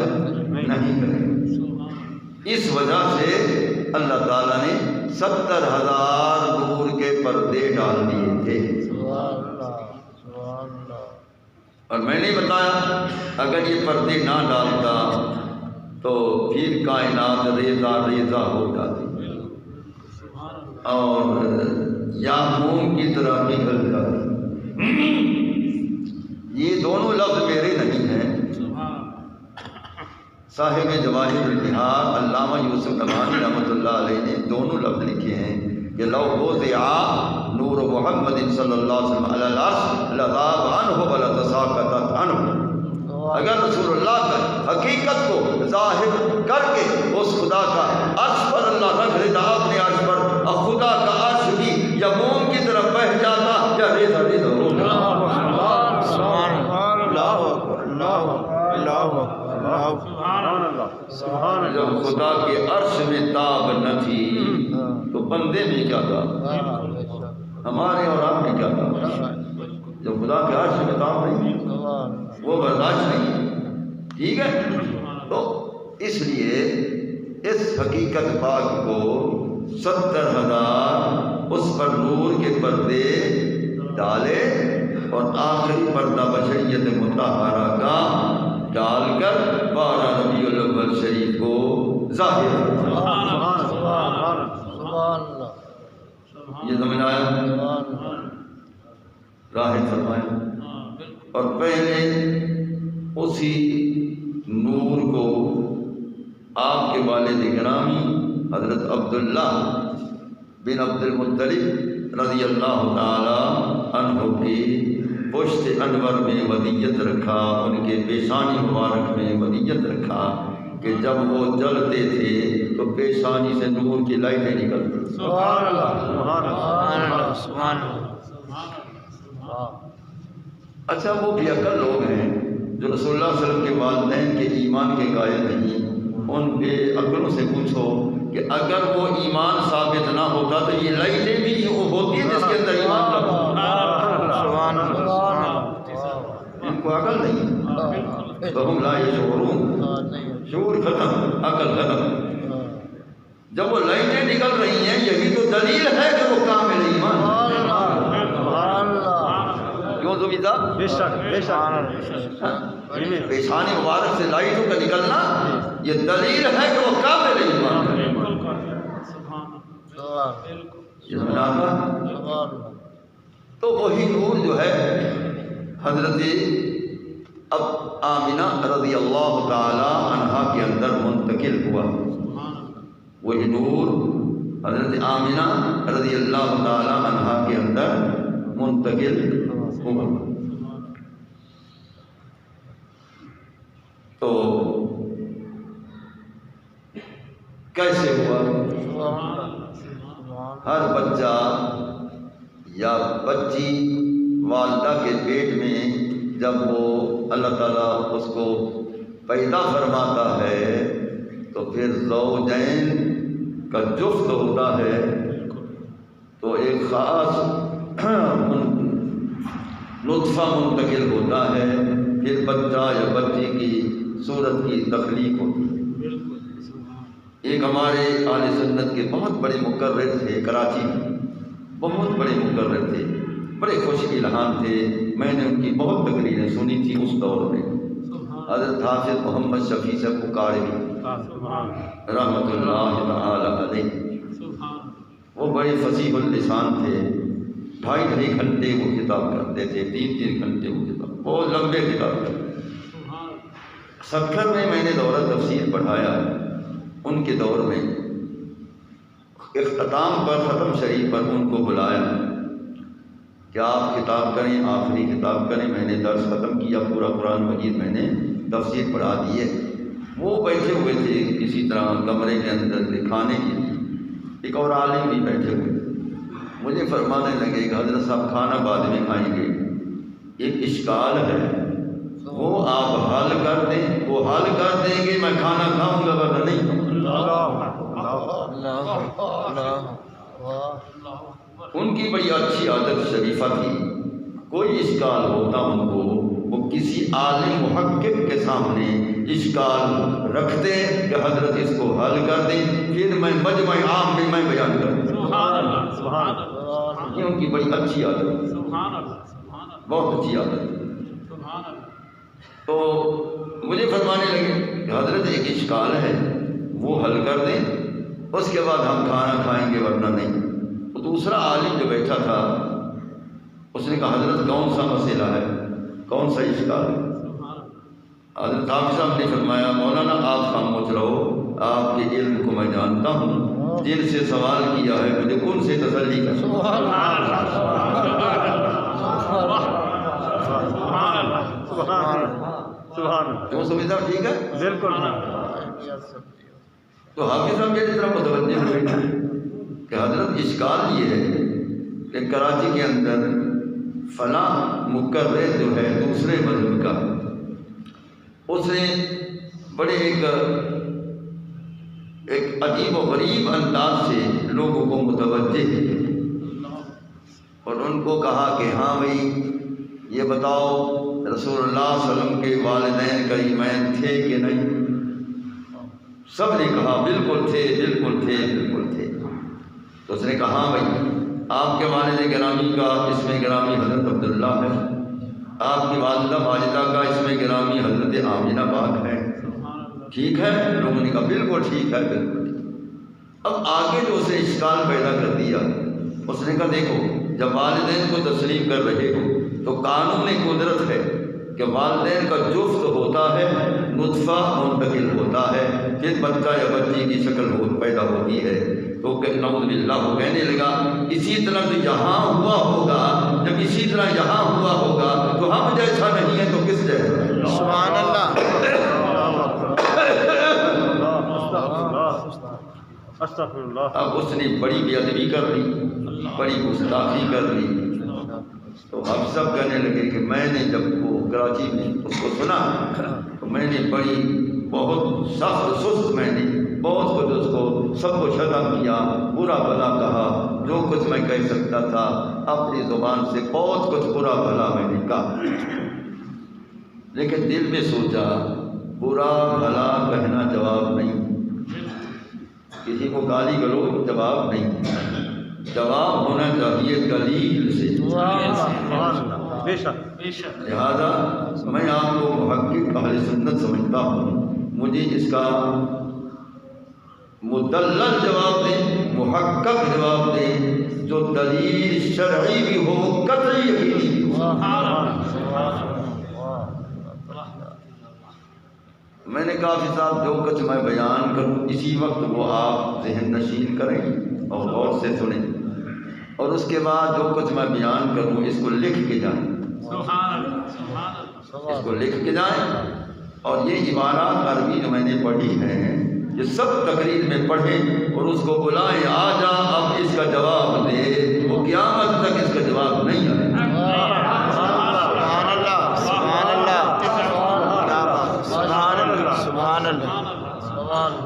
نہیں کریں گے۔ اس وجہ سے اللہ تعالیٰ نے 70,000 نور کے پردے ڈال دیے تھے۔ اور میں نے بتایا اگر یہ پردے نہ ڈالتا تو پھر کائنات ریزہ ریزہ ہو جاتی اور یا موم کی طرح پگھل جاتی۔ یہ دونوں لفظ میرے نہیں ہیں، صاحب جواہر البحار علامہ یوسف نبہانی رحمۃ اللہ علیہ نے دونوں لفظ لکھے ہیں کہ لو وضع نور محمد صلی اللہ علیہ وسلم علی العرش لذاب عنہ ولتساقطت عنہ۔ اگر رسول اللہ کا حقیقت کو ظاہر کر کے اس خدا کا عرش پر اللہ رکھ لیتا اپنے عرش پر، اور خدا کا عرش بھی یا موم کی طرف بہہ جاتا یا ریزہ ریزہ ہو جاتا۔ جب خدا کے عرش میں تاب نہ تھی تو بندے میں کیا تھا، ہمارے اور آپ میں کیا تھا۔ جب خدا کے عرش میں تاب نہیں، وہ برداشت نہیں، ٹھیک ہے۔ تو اس لیے اس حقیقت پاک کو 70,000 اس پر نور کے پردے ڈالے اور آخری پردہ بشریت مطہرہ کا ڈال کر 12 ربیع الاول شریف کو ظاہر کیا۔ یہ سمجھ آیا؟ راحت فرمایا۔ اور پہلے اسی نور کو آپ کے والد گرامی حضرت عبداللہ بن عبد المطلب رضی اللہ تعالی عنہ کی پشت انور میں ودیت رکھا، ان کے پیشانی مبارک میں ودیت رکھا کہ جب وہ جلتے تھے تو پیشانی سے نور کی لائٹیں نکلتی۔ سبحان اللہ، سبحان اللہ، سبحان اللہ۔ اچھا وہ بھی عقل لوگ ہیں جو رسول اللہ صلی اللہ علیہ وسلم کے والدین کے ایمان کے قائل نہیں، ان بے عقلوں سے پوچھو کہ اگر وہ ایمان ثابت نہ ہوتا تو یہ لائٹیں بھی وہ ہوتی ہیں جس کے اندر ایمان نہ ہو. ان کو عقل نہیں، تو ہم لا یشعرون، شعور ختم، عقل ختم. جب وہ لائٹیں نکل رہی ہیں یہی تو دلیل ہے کہ وہ کامل ایمان ہے. کیوں زبید صاحب؟ بے شک بے شک. پیشانی مبارک سے لائٹوں کا نکلنا یہ دلیل ہے کہ وہ کامل ایمان ہے. یہ سمجھ آتا؟ تو وہی نور جو ہے حضرت اب آمنہ رضی اللہ تعالی عنہا کے اندر منتقل ہوا. وہی نور حضرت آمنہ رضی اللہ تعالی عنہا کے اندر منتقل ہوا. تو کیسے ہوا؟ ہر بچہ یا بچی والدہ کے پیٹ میں جب وہ اللہ تعالیٰ اس کو پیدا فرماتا ہے تو پھر زوجین کا جفت ہوتا ہے، تو ایک خاص نطفہ منتقل ہوتا ہے، پھر بچہ یا بچی کی صورت کی تخلیق ہوتی ہے. ایک ہمارے اہل سنت کے بہت بڑے مقرر تھے کراچی میں، بہت بڑے مقرر تھے، بڑے خوش الہام تھے. میں نے ان کی بہت تقریریں سنی تھی اس دور میں. حضرت حافظ محمد شفیع صاحب بخاری رحمۃ اللہ تعالی علیہ، وہ بڑے فصیح اللسان تھے. 2.5 گھنٹے وہ کتاب کرتے تھے، 3 گھنٹے وہ کتاب، بہت لمبے کتاب کرتے. سکھر میں نے دورہ تفسیر پڑھایا. ان کے دور میں اختتام پر، ختم شریف پر ان کو بلایا کہ آپ خطاب کریں، آخری خطاب کریں. میں نے درس ختم کیا، پورا قرآن مجید میں نے تفسیر پڑھا دی ہے. وہ بیٹھے ہوئے تھے کسی طرح کمرے کے اندر دکھانے کے لیے. ایک اور عالم بھی بیٹھے ہوئے تھے. مجھے فرمانے لگے کہ حضرت صاحب کھانا بعد میں کھائیں گے، ایک اشکال ہے، وہ آپ حل کر دیں. وہ حل کر دیں گے میں کھانا کھاؤں گا ورنہ نہیں. ان کی بڑی اچھی عادت شریفہ تھی، کوئی اشکال ہوتا ان کو وہ کسی عالم محقق کے سامنے اشکال رکھتے کہ حضرت اس کو حل کر دیں، پھر میں مجمع عام میں میں بیان کروں. یہ ان کی بڑی اچھی عادت، بہت اچھی عادت. تو مجھے فرمانے لگے کہ حضرت ایک اشکال ہے وہ حل کر دیں، اس کے بعد ہم کھانا کھائیں گے ورنہ نہیں. تو دوسرا عالم جو بیٹھا تھا اس نے کہا حضرت کون سا مسئلہ ہے، کون سا اشکال ہے؟ حضرت حافظ صاحب نے فرمایا مولانا آپ خاموش رہو، آپ کے علم کو میں جانتا ہوں، جن سے سوال کیا ہے مجھے ان سے تسلی کر. کیوں سمجھتا ٹھیک ہے؟ بالکل. تو حافظ صاحب میری طرف متوجہ ہوئے کہ حضرت اشکال یہ ہے کہ کراچی کے اندر فلاں مقرر جو ہے دوسرے مذہب کا، اس نے بڑے ایک عجیب و غریب انداز سے لوگوں کو متوجہ کیا اور ان کو کہا کہ ہاں بھائی یہ بتاؤ رسول اللہ صلی اللہ علیہ وسلم کے والدین کریمین تھے کہ نہیں؟ سب نے کہا بالکل تھے، بالکل تھے، بالکل تھے. تو اس نے کہا ہاں بھائی آپ کے والد گرامی کا اسم گرامی حضرت عبداللہ ہے، آپ کی والدہ ماجدہ کا اسم گرامی حضرت آمنہ پاک ہے، ٹھیک ہے؟ لوگوں نے کہا بالکل ٹھیک ہے، بالکل ٹھیک. اب آگے جو اسے اشکال پیدا کر دیا، اس نے کہا دیکھو جب والدین کو تسلیم کر رہے ہو تو قانون قدرت ہے کہ والدین کا جفت ہوتا ہے، نطفہ منتقل ہوتا ہے، پھر بچہ یا بچی کی شکل پیدا ہوتی ہے. تو نعوذ باللہ وہ کہنے لگا اسی طرح تو یہاں ہوا ہوگا، جب اسی طرح یہاں ہوا ہوگا تو ہم جیسا نہیں ہے تو کس جیسا؟ سبحان اللہ. استغفر اللہ. اب اس نے بڑی بے ادبی کر لی، بڑی گستاخی کر لی. تو ہم سب کہنے لگے کہ میں نے جب وہ کراچی میں اس کو سنا تو میں نے بڑی بہت سخت سست میں نے بہت کچھ اس کو سب کو شتم کیا، برا بھلا کہا، جو کچھ میں کہہ سکتا تھا اپنی زبان سے بہت کچھ برا بھلا میں نے کہا، لیکن دل میں سوچا برا بھلا کہنا جواب نہیں، کسی کو گالی گلوچ جواب نہیں، جواب ہونا چاہیے دلیل سے۔ بے شک لہذا میں آپ کو محقق اہل سنت سمجھتا ہوں، مجھے اس کا مدلل جواب دیں، محقق جواب دیں، جو دلیل شرعی بھی ہو، قطعی یقینی بھی ہو۔ میں نے کہا کہ صاحب جو کچھ میں بیان کروں اسی وقت وہ آپ ذہن نشین کریں اور غور سے سنیں، اور اس کے بعد جو کچھ میں بیان کروں اس کو لکھ کے جائیں، اس کو لکھ کے جائیں، اور یہ عبارات عربی جو میں نے پڑھی ہیں یہ سب تقریر میں پڑھیں اور اس کو بلائیں، آ جا اب اس کا جواب دے، وہ قیامت تک اس کا جواب نہیں آئے۔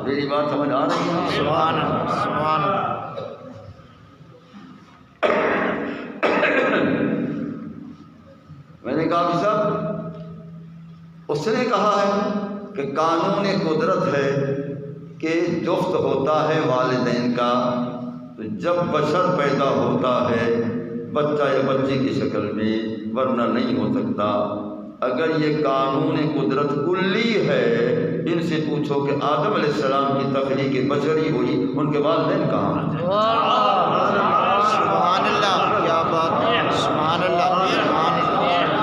میری بات سمجھ آ رہی ہے؟ سبحان اللہ، سبحان اللہ۔ میں نے کہا کہ صاحب اس نے کہا ہے کہ قانون قدرت ہے کہ جفت ہوتا ہے والدین کا، تو جب بشر پیدا ہوتا ہے بچہ یا بچی کی شکل میں، ورنہ نہیں ہو سکتا۔ اگر یہ قانون قدرت کلی ہے، ان سے پوچھو کہ آدم علیہ السلام کی تخلیق بشری ہوئی، ان کے والدین کہاں ہیں؟ سبحان اللہ، کیا بات ہے، سبحان اللہ، سبحان اللہ،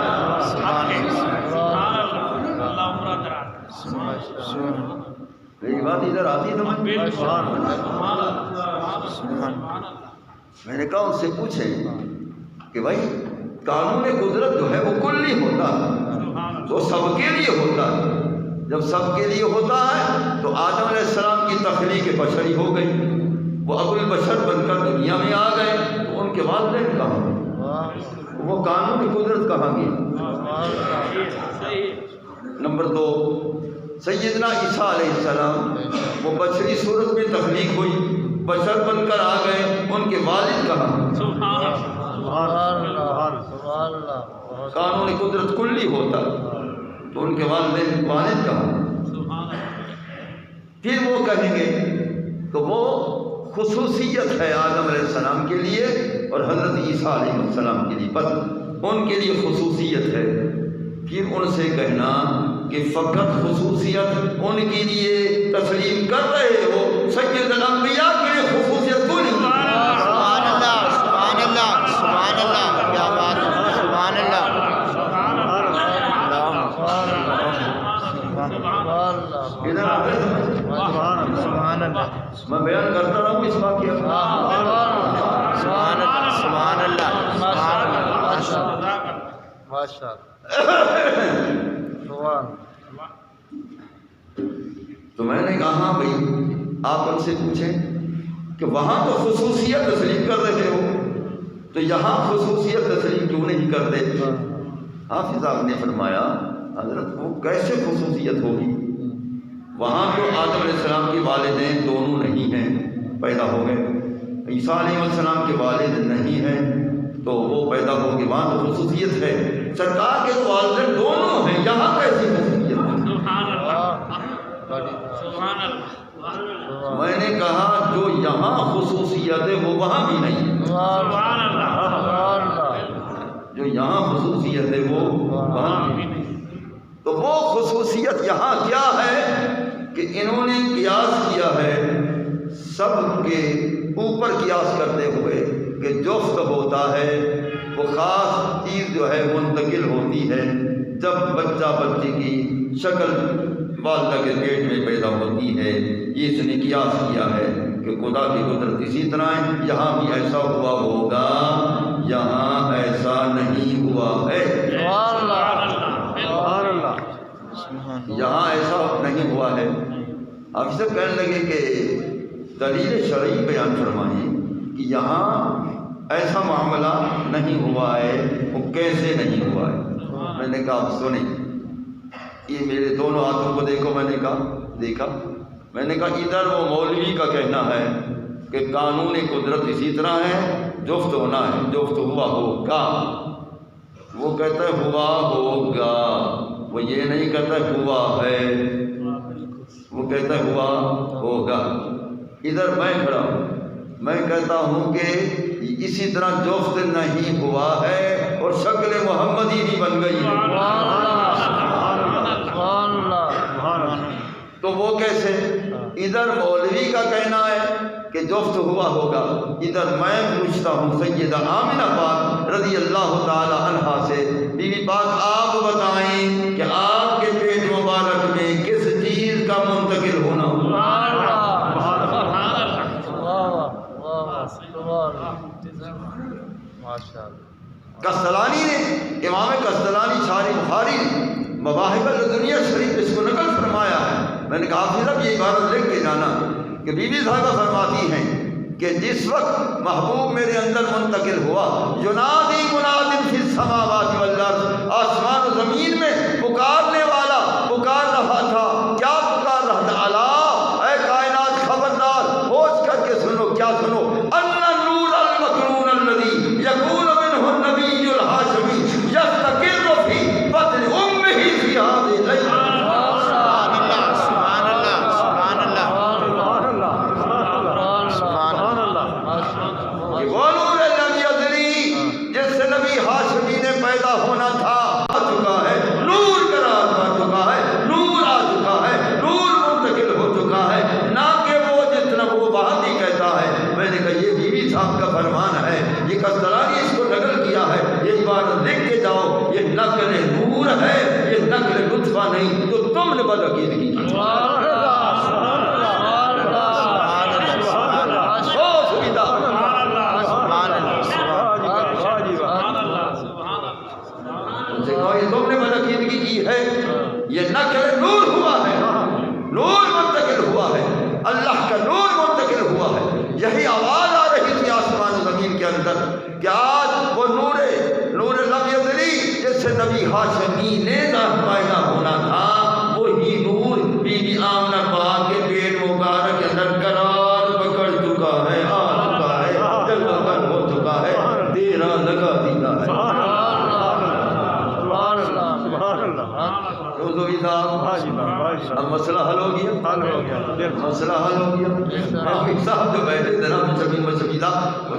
سبحان اللہ۔ میری بات ادھر آتی سمجھ؟ میں نے کہا ان سے پوچھیں کہ بھائی قانون قدرت جو ہے وہ کلی ہوتا ہے، تو سب کے لیے ہوتا ہے، جب سب کے لیے ہوتا ہے تو آدم علیہ السلام کی تخلیق بشری ہو گئی، وہ ابو البشر بن کر دنیا میں آ گئے، تو ان کے والدین کہاں؟ وہ قانون قدرت کہاں گیا؟ نمبر 2، سیدنا عیسیٰ علیہ السلام وہ بشری صورت میں تخلیق ہوئی، بشر بن کر آ گئے، ان کے والد کہاں؟ قانون قدرت کلی ہوتا تو ان کے والد کہاں؟ پھر وہ کہیں گے تو وہ خصوصیت ہے آدم علیہ السلام کے لیے اور حضرت عیسیٰ علیہ السلام کے لیے، بس ان کے لیے خصوصیت ہے۔ پھر ان سے کہنا کہ فقط خصوصیت ان کے لیے تسلیم کر رہے ہو، سید الانبیاء کے لیے خصوصیت کو نہیں۔ سبحان اللہ، سبحان اللہ، سبحان اللہ، کیا بات ہے، سبحان اللہ، ادھر آتے سبحان اللہ، میں بیان کرتا رہا ہوں اس واقعہ کو۔ سبحان اللہ، سبحان اللہ، سبحان اللہ، ماشاء اللہ۔ تو میں نے کہا ہاں بھائی آپ ان سے پوچھیں کہ وہاں تو خصوصیت تسلیم کر رہے ہو، تو یہاں خصوصیت تسلیم کیوں نہیں کرتے؟ حافظ صاحب نے فرمایا حضرت وہ کیسے خصوصیت ہوگی؟ وہاں تو آدم علیہ السلام کے والدین دونوں نہیں ہیں، پیدا ہو گئے، عیسیٰ علیہ السلام کے والد نہیں ہیں تو وہ پیدا ہو گئے، وہاں تو خصوصیت ہے۔ سرکار کے والدین دونوں ہیں، یہاں کیسی خصوصیت ہے؟ میں نے کہا جو یہاں خصوصیت ہے وہ وہاں بھی نہیں، جو یہاں خصوصیت ہے وہ وہاں بھی نہیں۔ تو وہ خصوصیت یہاں کیا ہے کہ انہوں نے قیاس کیا ہے سب کے اوپر قیاس کرتے ہوئے کہ جفت ہوتا ہے، وہ خاص چیز جو ہے منتقل ہوتی ہے جب بچہ بچی کی شکل والدہ کے پیٹ میں پیدا ہوتی ہے۔ یہ اس نے قیاس کیا ہے کہ خدا کی قدرت اسی طرح ہے، یہاں بھی ایسا ہوا ہوگا، یہاں ایسا نہیں ہوا ہے، یہاں ایسا نہیں ہوا ہے۔ آپ سب کہنے لگے کہ دلیل شرعی بیان فرمائیں کہ یہاں ایسا معاملہ نہیں ہوا ہے، وہ کیسے نہیں ہوا ہے؟ میں نے کہا آپ سنیں، یہ میرے دونوں ہاتھوں کو دیکھو، میں نے کہا دیکھا، میں نے کہا ادھر وہ مولوی کا کہنا ہے کہ قانون قدرت اسی طرح ہے، جفت ہونا ہے، جفت ہوا ہوگا، وہ کہتا ہے ہوا ہوگا، وہ یہ نہیں کہتا ہے ہوا ہے، وہ کہتا ہے ہوا ہوگا۔ ادھر میں کھڑا ہوں، میں کہتا ہوں کہ اسی طرح جفت نہیں ہوا ہے اور شکل محمدی بھی بن گئی ہے۔ تو وہ کیسے؟ ادھر مولوی کا کہنا ہے کہ جفت ہوا ہوگا، ادھر میں پوچھتا ہوں سیدہ آمنہ پاک رضی اللہ تعالی عنہا سے، بی بی پاک آپ بتائیں کہ آپ کے پیٹ مبارک میں کس چیز کا منتقل ہونا ہوا؟ قسطلانی نے، امام قسطلانی شارح بخاری مواہب الدنیا شریف اس کو نقل فرمایا ہے۔ میں نے کہا آپ صرف یہ عبارت لکھ کے جانا کہ بی بی صاحبہ فرماتی ہیں کہ جس وقت محبوب میرے اندر منتقل ہوا، ینادی مناد فی السماوات والارض، آسمان و زمین میں پکارنے والا پکار رہا تھا، کیا پکار رہا تھا؟ الا، اے کائنات خبردار، ہوش کر کے سنو، کیا سنو؟ ان النور المکنون الذی یکون منہ النبی الہاشمی یستقر فی بطن امہ فی ہذہ الليلہ۔ پیدا ہونا تھا، آ چکا ہے، نور قرار پا چکا ہے، نور آ چکا ہے، نور منتقل ہو چکا ہے، نہ کہ وہ جس طرح وہ وہابی کہتا ہے۔ میں نے کہا یہ بی بی صاحب کا فرمان ہے، یہ قسطلانی اس کو نقل کیا ہے، یہ عبارت لکھ کے جاؤ، یہ نقل نور ہے، یہ نقل لطفہ نہیں جو تم نے بدعقیدگی کی۔ یہ تم نے بدعقیدگی کی ہے، یہ نقل نور ہوا ہے، نور منتقل ہوا ہے، اللہ کا نور منتقل ہوا ہے۔ یہی آواز آ رہی تھی آسمان و زمین کے اندر کہ آج وہ نور لم یزلی جس سے نبی ہاشمی نے پیدا ہونا تھا، وہی نور بی بی آمنہ پاک کے پیٹ مبارک کے اندر قرار پکڑ چکا ہے، آ چکا ہے، جلوگر ہو چکا ہے، دیرا لگا دیا ہے۔ اب مسئلہ حل ہو گیا، مسئلہ حل ہو گیا۔ حافظ صاحب جو بیٹھے تھے نا مشبیدہ،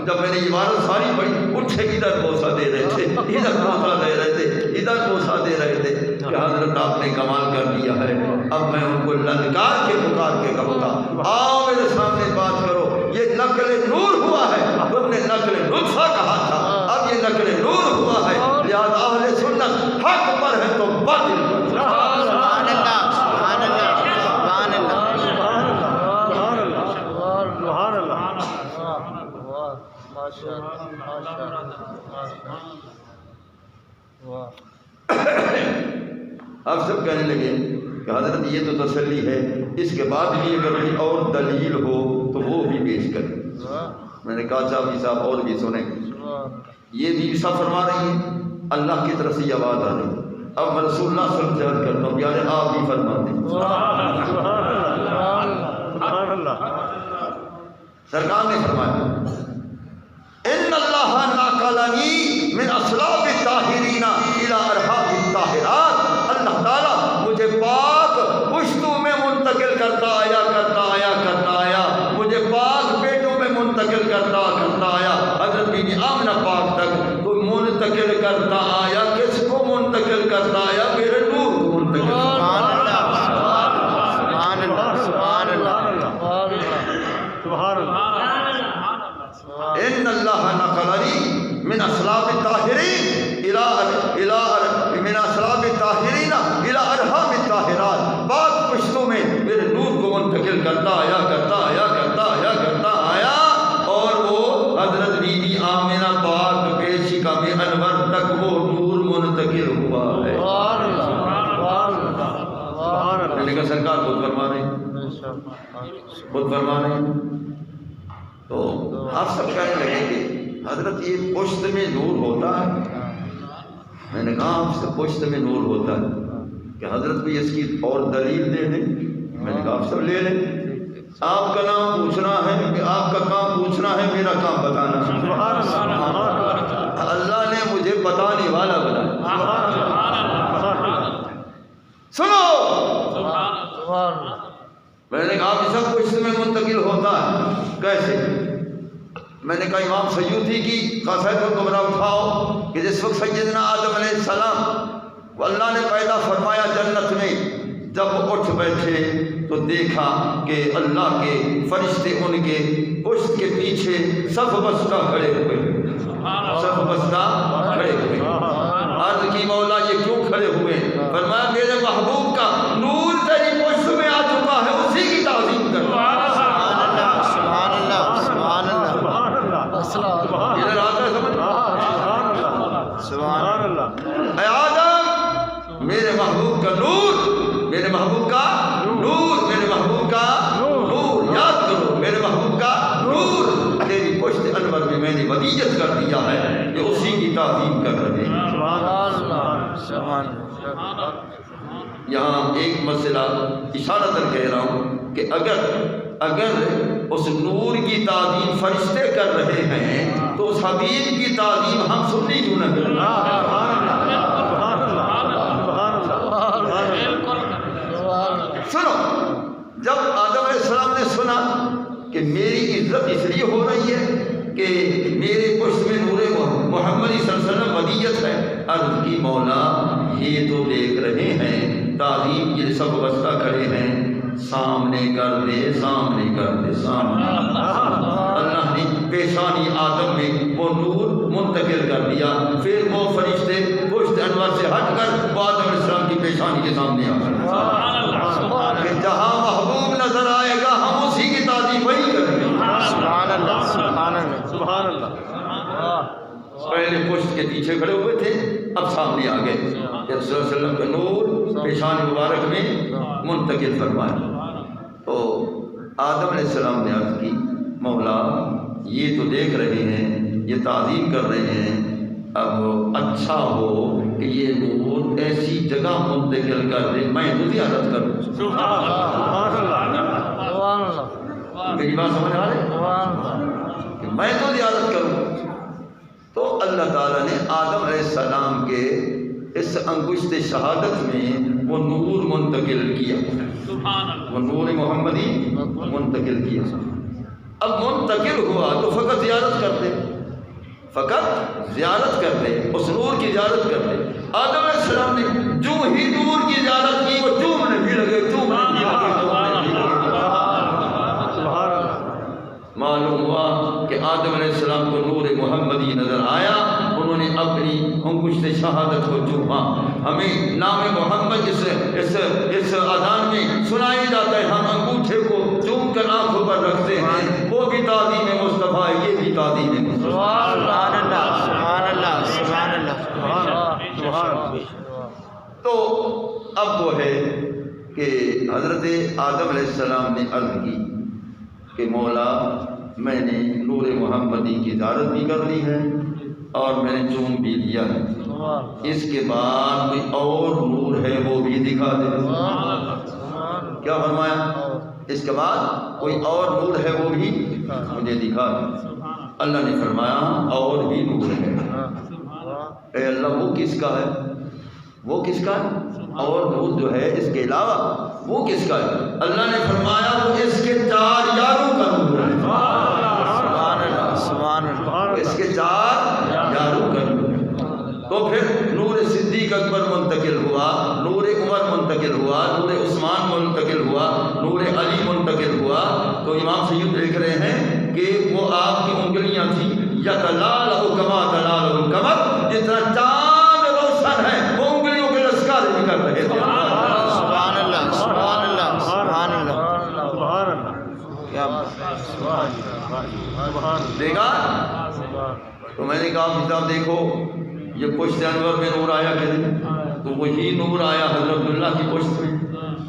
جب میں نے یہ عبارت ساری پڑھی، اٹھے ادھر بوسہ دے رہے تھے، ادھر بوسہ دے رہے تھے، ادھر بوسہ دے رہے تھے کہ حضرت آپ نے کمال کر دیا ہے۔ اب میں ان کو للکار کے پکار کے کہوں گا، آؤ میرے سامنے بات کرو، یہ نقل نور ہوا ہے، تم نے نقل لطفہ کہا تھا، اب یہ نقل نور ہوا ہے، لہذا اہل سنت حق پر ہے تو باطل پر۔ اب سب کہنے لگے کہ حضرت یہ تو تسلی ہے، اس کے بعد بھی اگر کوئی اور دلیل ہو تو وہ بھی پیش کریں۔ میں نے کہا صاحب صاحب اور بھی سنیں، یہ بھی صاحب فرما رہی ہیں، اللہ کی طرف سے یہ آواز آ رہی ہے۔ اب میں رسول اللہ صلی اللہ علیہ وسلم کرتا ہوں، پیارے آپ بھی فرما دیں۔ سرکار نے فرمایا ان اللہ ناقلنی من اصلاب الطاہرین الی ارحام الطاہرات، اللہ تعالیٰ مجھے پاک پشتوں میں منتقل کرتا آیا مجھے پاک پیٹوں میں منتقل کرتا آیا، حضرت بی بی آمنہ پاک تک تو منتقل کرتا آیا، کس کو منتقل کرتا آیا؟ میرے نور کو منتقل کرتا آیا۔ ان اللہ نقلنی من اصلاب الطاہرین من اصلاب الطاہرین الی ارحام الطاہرات، پاک پشتوں میں میرے نور کو منتقل کرتا آیا اور وہ حضرت بی بی آمنہ پاک کے شکم انور تک وہ نور منتقل ہوا ہے۔ میں نے کہا سرکار خود فرما رہے ہیں۔ تو آپ سب کہنے لگے کہ حضرت یہ پشت میں نور ہوتا ہے؟ میں نے کہا آپ سے پشت میں نور ہوتا ہے، کہ حضرت بھی اس کی اور دلیل دے دیں. میں نے کہا آپ سب لے لیں. آپ کا نام پوچھنا ہے کہ آپ کا کام پوچھنا ہے, میرا کام بتانا ہے. اللہ نے مجھے بتانے والا بنا. سنو, میں نے کہا آپ سب کچھ میں منتقل ہوتا ہے کیسے؟ میں نے کہا امام سیوطی کی قصائد الکبریٰ اٹھاؤ کہ جس وقت سیدنا آدم علیہ السلام کو اللہ نے پیدا فرمایا جنت میں, جب اٹھ بیٹھے تو دیکھا کہ اللہ کے فرشتے ان کے پشت کے پیچھے صف بستہ کھڑے ہوئے. صف بستہ کھڑے ہوئے. عرض کی مولا یہ کیوں کھڑے ہوئے؟ فرمایا میرے محبوب کا نور تیری پشت میں آ چکا ہے, اسی کی تعظیم کر. سبحان اللہ, سبحان اللہ, ادھر آتا ہے سمجھ. سبحان اللہ. اے آدم, میرے محبوب کا نور, میرے محبوب کا نور, میرے محبوب کا نور, یاد کرو میرے محبوب کا نور تیری پشت انور میں میں نے ودیت کر دیا ہے کہ اسی کی تعظیم کر رہے ہیں. سبحان یہاں ایک مسئلہ اشارتاً کہہ رہا ہوں کہ اگر اس نور کی تعظیم فرشتے کر رہے ہیں تو اس حبیب کی تعظیم ہم سنی کیوں نہ کریں؟ سنو, جب آدم علیہ السلام نے سنا کہ میری عزت اس لیے ہو رہی ہے کہ میرے پشت میں نور محمد صلی اللہ علیہ وسلم ودیت ہے, عرض کی مولا یہ تو دیکھ رہے ہیں تعظیم یہ سب بستہ کھڑے ہیں, سامنے کر دے, سامنے کر دے, سامنے. اللہ نے پیشانی آدم میں وہ نور منتقل کر دیا. پھر وہ فرشتے پشت انور سے ہٹ کر وہ آدم علیہ السلام کی پیشانی کے سامنے آ گئے کہ جہاں محبوب نظر آئے گا ہم اسی کی تعظیم وہی کریں گے. سبحان اللہ, سبحان اللہ, سبحان اللہ. پہلے پشت کے پیچھے کھڑے ہوئے تھے, اب سامنے آ گئے کہ رسول اللہ صلی اللہ علیہ وسلم کا نور پیشانی مبارک میں منتقل فرمایا. تو آدم علیہ السلام نے عرض کی مولا یہ تو دیکھ رہے ہیں, یہ تعظیم کر رہے ہیں, اب اچھا ہو کہ یہ نور ایسی جگہ منتقل کر دے میں تو زیارت کروں. سبحان اللہ. میری بات سمجھ آ رہی کہ میں تو زیارت کروں. تو اللہ تعالیٰ نے آدم علیہ السلام کے اس انگشت شہادت میں وہ نور منتقل کیا, وہ نور محمدی منتقل کیا. اب منتقل ہوا تو فقط زیارت کرتے, فقط زیارت کرتے, اس نور کی زیارت کرتے. آدم علیہ السلام نے جو ہی نور کی زیارت کی وہ چومنے بھی لگے, چومنے بھی لگے. معلوم ہوا کہ آدم علیہ السلام کو نور محمدی نظر آیا, انہوں نے اپنی انگشت شہادت کو چوما. ہمیں نام محمد اس اذان میں سنائی جاتا ہے, ہم انگوٹھے کو چوم کر آنکھوں پر رکھتے ہیں, وہ بھی تعظیم مصطفیٰ ہے, یہ بھی تعظیم مصطفیٰ. سبحان اللہ, سبحان اللہ, سبحان اللہ. تو اب وہ ہے کہ حضرت آدم علیہ السلام نے عرض کی کہ مولا میں نے نور محمدی کی زیارت بھی کر لی ہے اور میں نے چوم بھی لیا ہے, اس کے بعد کوئی اور نور ہے وہ بھی دکھا دے. کیا فرمایا؟ اس کے بعد کوئی اور نور ہے وہ بھی مجھے دکھا دے. اللہ نے فرمایا اور بھی نور ہے. اے اللہ وہ کس کا ہے, وہ کس کا ہے؟ اور نور جو ہے اس کے علاوہ وہ کس کا ہے؟ اللہ نے فرمایا وہ اس کے 4 یاروں کا نور ہے. سبحان اللہ, سبحان اللہ. اس کے 4 یاروں کا نور ہے. تو پھر نور صدیق اکبر منتقل ہوا, نور عمر منتقل ہوا, نور عثمان منتقل ہوا, نور علی منتقل ہوا. تو امام سید دیکھ رہے ہیں کہ وہ آپ کی انگلیاں تھیں یتلالہ کما تلالہ القمر, جتنا چاند روشن ہے وہ انگلیوں کے لشکار بھی کر رہے تھے. سبحان اللہ, سبحان اللہ, سبحان اللہ, سبحان اللہ. کیا دیکھا. تو میں نے کہا صاحب دیکھو یہ پشت انور میں نور آیا کہ نہیں, تو وہی نور آیا حضرت اللہ کی پشت میں,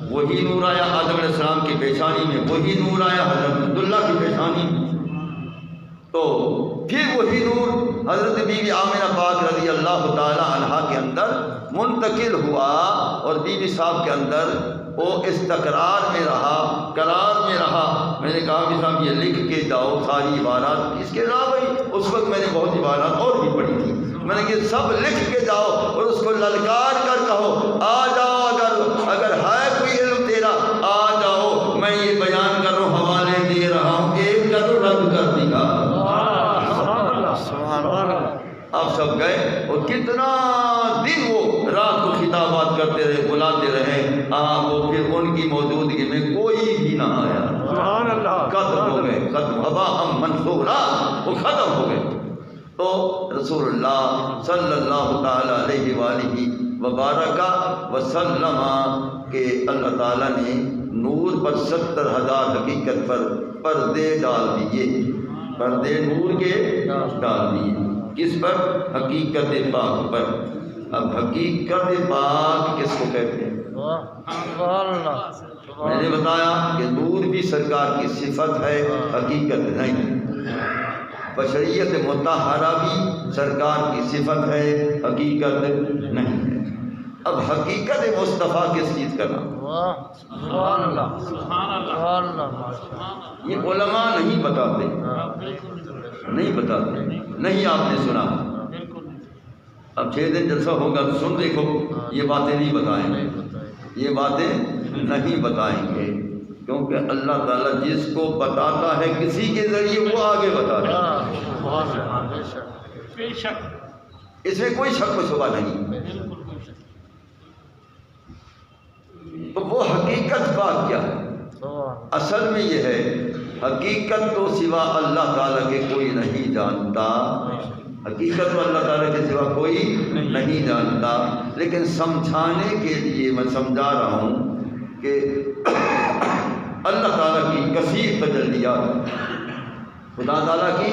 وہی نور آیا آدم علیہ السلام کی پیشانی میں, وہی نور آیا حضرت عبداللہ کی پیشانی میں. تو پھر وہی نور حضرت بی بی آمنہ پاک رضی اللہ تعالی عنہا کے اندر منتقل ہوا اور بیوی صاحب کے اندر وہ استقرار میں رہا، قرار میں رہا۔ میں نے کہا کہ صاحب یہ لکھ کے جاؤ ساری عبارات، اس کے علاوہ بھائی اس وقت میں نے بہت عبارات اور بھی پڑھی تھی، میں نے کہ سب لکھ کے جاؤ اور اس کو للکار کر کہو آ جاؤ، اگر ہے کوئی علم تیرا آ جاؤ، میں یہ بیان کر رہا ہوں، حوالے دے رہا ہوں، ایک کا تو رد کر دیا۔ آپ سب گئے اور کتنا دن وہ رات کو خطابات کرتے رہے، بلاتے رہے، وہ پھر ان کی موجودگی میں کوئی بھی نہ آیا، سبحان اللہ، ختم ہو گئے، ختم ہوا منصورا، وہ ختم ہو گئے۔ تو رسول اللہ صلی اللہ تعالی علیہ وآلہ وبارک وسلم کہ اللہ تعالیٰ نے نور پر 70,000 حقیقت پر پردے ڈال دیے، پردے نور کے ڈال دیے، کس پر؟ حقیقت پاک پر۔ اب حقیقت پاک کس کو کہتے ہیں؟ میں نے بتایا کہ نور بھی سرکار کی صفت ہے، حقیقت نہیں۔ بشریت مطہرہ بھی سرکار کی صفت ہے، حقیقت نہیں ہے۔ اب حقیقت مصطفیٰ کس چیز کا نام؟ یہ علماء نہیں بتاتے، نہیں بتاتے، نہیں آپ نے سنا۔ اب 6 دن جلسہ ہوگا تو سن دیکھو، یہ باتیں نہیں بتائیں گے، یہ باتیں نہیں بتائیں گے، کیونکہ اللہ تعالیٰ جس کو بتاتا ہے کسی کے ذریعے وہ آگے بتاتا ہے، اس میں کوئی شک و شبہ نہیں۔ تو وہ حقیقت بات کیا ہے؟ اصل میں یہ ہے، حقیقت تو سوا اللہ تعالیٰ کے کوئی نہیں جانتا، حقیقت تو اللہ تعالیٰ کے سوا کوئی نہیں جانتا، لیکن سمجھانے کے لیے میں سمجھا رہا ہوں کہ اللہ تعالیٰ کی کثیر تجلیات، خدا تعالیٰ کی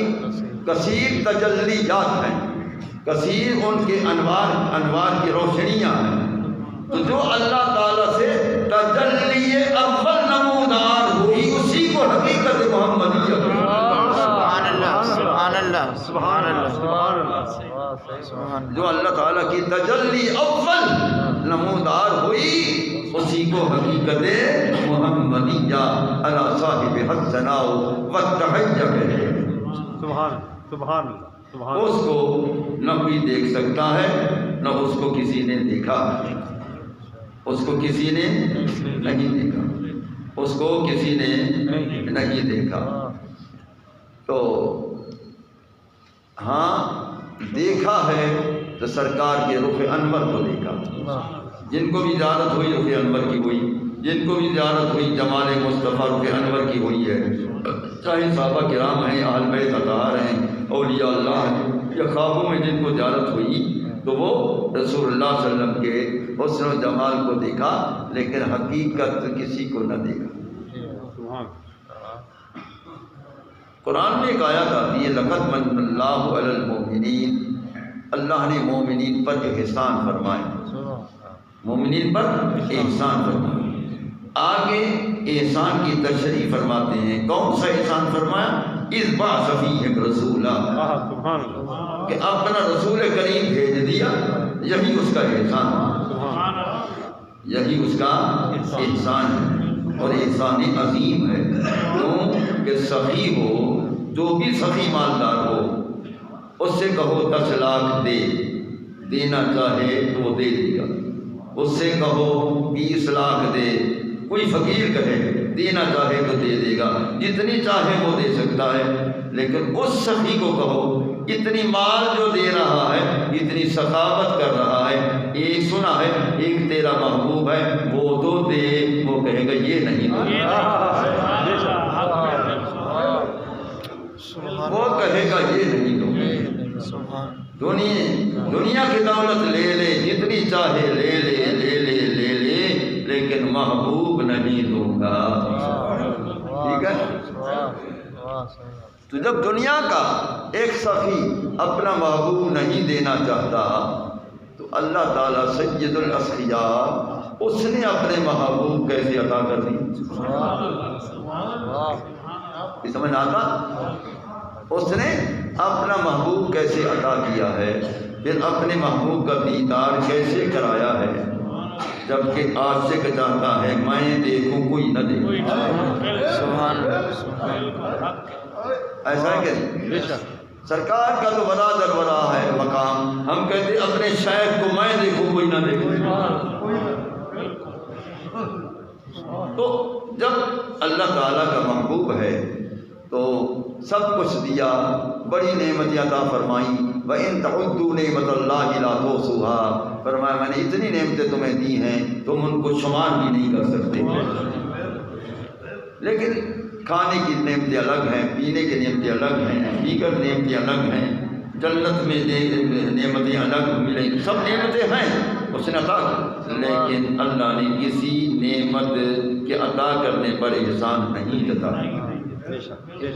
کثیر تجلیات ہیں، کثیر ان کے انوار کی روشنیاں ہیں۔ تو جو اللہ تعالیٰ سے تجلی اول نمودار ہوئی اسی کو حقیقت محمدیہ کہتے ہیں۔ سبحان اللہ، سبحان اللہ، سبحان اللہ، سبحان جو اللہ تعالیٰ کی تجلی اول نمودار ہوئی اسی کو حقیقت محمدیہ علی صاحب حق ثناء و تحیہ کہتے ہیں۔ سبحان سبحان سبحان۔ اس کو نہ کوئی دیکھ سکتا ہے، نہ اس کو کسی نے دیکھا، اس کو کسی نے نہیں دیکھا، اس کو کسی نے نہیں دیکھا۔ تو ہاں دیکھا ہے تو سرکار کے رخ انور کو دیکھا، جن کو بھی زیارت ہوئی رخ انور کی ہوئی، جن کو بھی زیارت ہوئی جمال مصطفیٰ رخ انور کی ہوئی ہے، چاہے صحابہ کرام ہیں، اہل بیت اطہار ہیں، اولیاء اللہ ہیں، یا خوابوں میں جن کو زیارت ہوئی تو وہ رسول اللہ صلی اللہ علیہ وسلم کے حسن و جمال کو دیکھا، لیکن حقیقت کسی کو نہ دیکھا۔ قرآن میں ایک آیت آتی ہے، لقد من اللہ علی المؤمنین، اللہ نے مومنین پر احسان فرمایا، مومنین پر احسان فرمایا۔ آگے احسان کی تشریح فرماتے ہیں، کون سا احسان فرمایا؟ اذ بعث فیہم رسولا، کہ اپنا رسول کریم بھیج دیا، یہی اس کا احسان ہے، یہی اس کا احسان ہے، اور احسان عظیم ہے۔ کیوں کہ سخی ہو، جو بھی سخی مالدار ہو، اس سے کہو 10 لاکھ دے، دینا چاہے تو وہ دے دے گا، اس سے کہو 20 لاکھ دے، کوئی فقیر کہے دینا چاہے تو دے دے گا، جتنی چاہے وہ دے سکتا ہے۔ لیکن اس سخی کو کہو اتنی مال جو دے رہا ہے، اتنی سخاوت کر رہا ہے، ایک سنا ہے ایک تیرا محبوب ہے وہ تو دے، وہ کہے گا یہ نہیں دو، وہ کہے گا یہ نہیں دو۔ دنیا کی دولت لے لے، جتنی چاہے لے لے لے لے لے لے، لیکن محبوب نہیں دوں گا۔ ٹھیک ہے؟ تو جب دنیا کا ایک سخی اپنا محبوب نہیں دینا چاہتا تو اللہ تعالیٰ سید الاسخیاء اس نے اپنے محبوب کیسے عطا کر دی؟ یہ سمجھ آتا؟ اس نے اپنا محبوب کیسے عطا کیا ہے؟ پھر اپنے محبوب کا دیدار کیسے کرایا ہے، جبکہ عاشق چاہتا ہے میں دیکھوں کوئی نہ دیکھے۔ سبحان اللہ، ایسا ہے کہ سرکار کا تو بڑا دربرہ ہے مقام، ہم کہتے اپنے شیخ کو میں دیکھوں کوئی نہ دیکھے۔ تو جب اللہ تعالیٰ کا محبوب ہے تو سب کچھ دیا، بڑی نعمتیں عطا فرمائیں۔ وَإِن تَعُدُّوا نِعْمَتَ اللَّهِ لَا تُحْصُوهَا، فرمایا میں نے اتنی نعمتیں تمہیں دی ہیں تم ان کو شمار بھی نہیں کر سکتے۔ لیکن کھانے کی نعمتیں الگ ہیں، پینے کی نعمتیں الگ ہیں، دیگر نعمتیں الگ ہیں، جنت میں نعمتیں الگ ملیں، سب نعمتیں ہیں اس نے عطا کی، لیکن اللہ نے کسی نعمت کے عطا کرنے پر احسان نہیں جتایا۔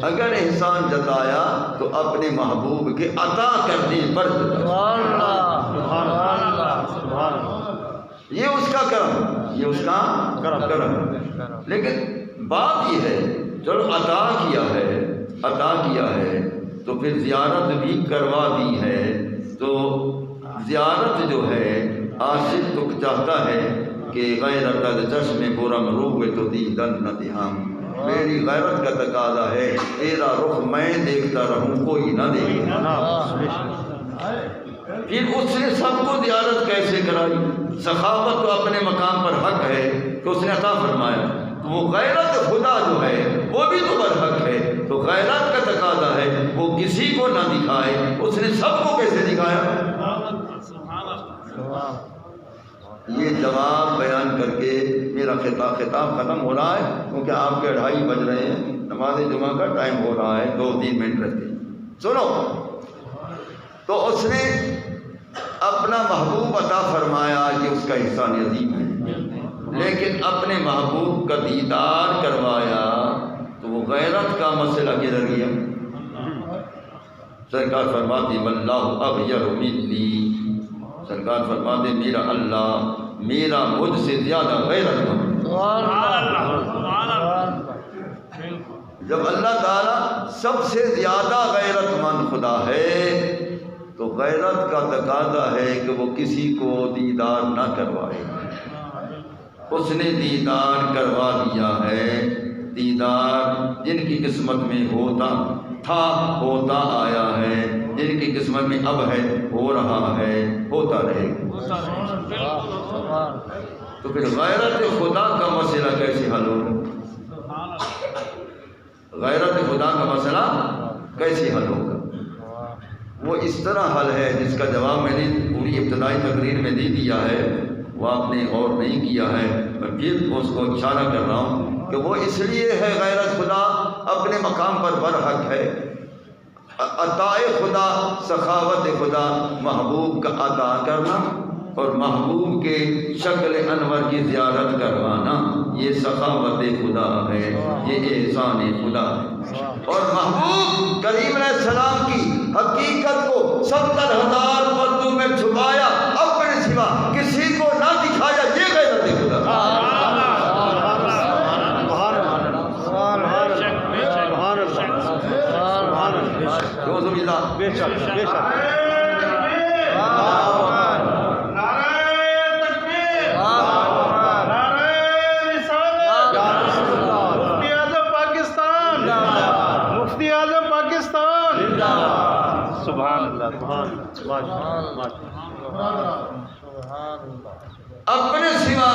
اگر احسان جتایا تو اپنے محبوب کے عطا کرنے پر جتایا۔ یہ اس کا کرم، یہ اس کا کرم۔ لیکن بات یہ ہے چلو عطا کیا ہے تو پھر زیارت بھی کروا دی ہے، تو زیارت جو ہے عاشق تو چاہتا ہے کہ غیرت چشم برم روح تو دیدن نہ دہام، میری غیرت کا تقاضا ہے تیرا رخ میں دیکھتا رہوں کوئی نہ دیکھے۔ پھر اس نے سب کو زیارت کیسے کرائی؟ سخاوت تو اپنے مقام پر حق ہے تو اس نے عطا فرمایا، وہ غیرت خدا جو ہے وہ بھی تو برحق ہے، تو غیرت کا تقاضا ہے وہ کسی کو نہ دکھائے، اس نے سب کو کیسے دکھایا؟ یہ جواب بیان کر کے میرا خطاب ختم ہو رہا ہے، کیونکہ آپ کے 2:30 بج رہے ہیں، نماز جمعہ کا ٹائم ہو رہا ہے، 2-3 منٹ رہتے ہیں۔ سنو، تو اس نے اپنا محبوب عطا فرمایا، یہ اس کا احسان عظیم ہے، لیکن اپنے محبوب کا دیدار کروایا تو وہ غیرت کا مسئلہ کدھر گیا؟ سرکار فرماتے واللہ اغیر منی، سرکار فرماتے میرا اللہ میرا مجھ سے زیادہ غیرت مند۔ جب اللہ تعالیٰ سب سے زیادہ غیرت مند خدا ہے تو غیرت کا تقاضا ہے کہ وہ کسی کو دیدار نہ کروائے۔ اس نے دیدار کروا دیا ہے، دیدار جن کی قسمت میں ہوتا آیا ہے، جن کی قسمت میں اب ہے، ہو رہا ہے، ہوتا رہے گا۔ تو پھر غیرت خدا کا مسئلہ کیسے حل ہوگا؟ غیرت خدا کا مسئلہ کیسے حل ہوگا؟ وہ اس طرح حل ہے جس کا جواب میں نے پوری ابتدائی تقریر میں دے دیا ہے، وہ آپ نے غور نہیں کیا ہے، میں پھر اس کو اشارہ کر رہا ہوں کہ وہ اس لیے ہے غیرت خدا اپنے مقام پر برحق ہے، عطائے خدا، سخاوت خدا، محبوب کا عطا کرنا اور محبوب کے شکل انور کی زیارت کروانا، یہ سخاوت خدا ہے، یہ احسان خدا ہے۔ اور محبوب کریم علیہ السلام کی حقیقت کو 70,000 پردوں میں چھپایا، اپنے سوا کسی کو نہ دکھایا، یہ غیرت خدا۔ بے شک بے شک۔ سبحان اللہ، سبحان اللہ، اپنے سوا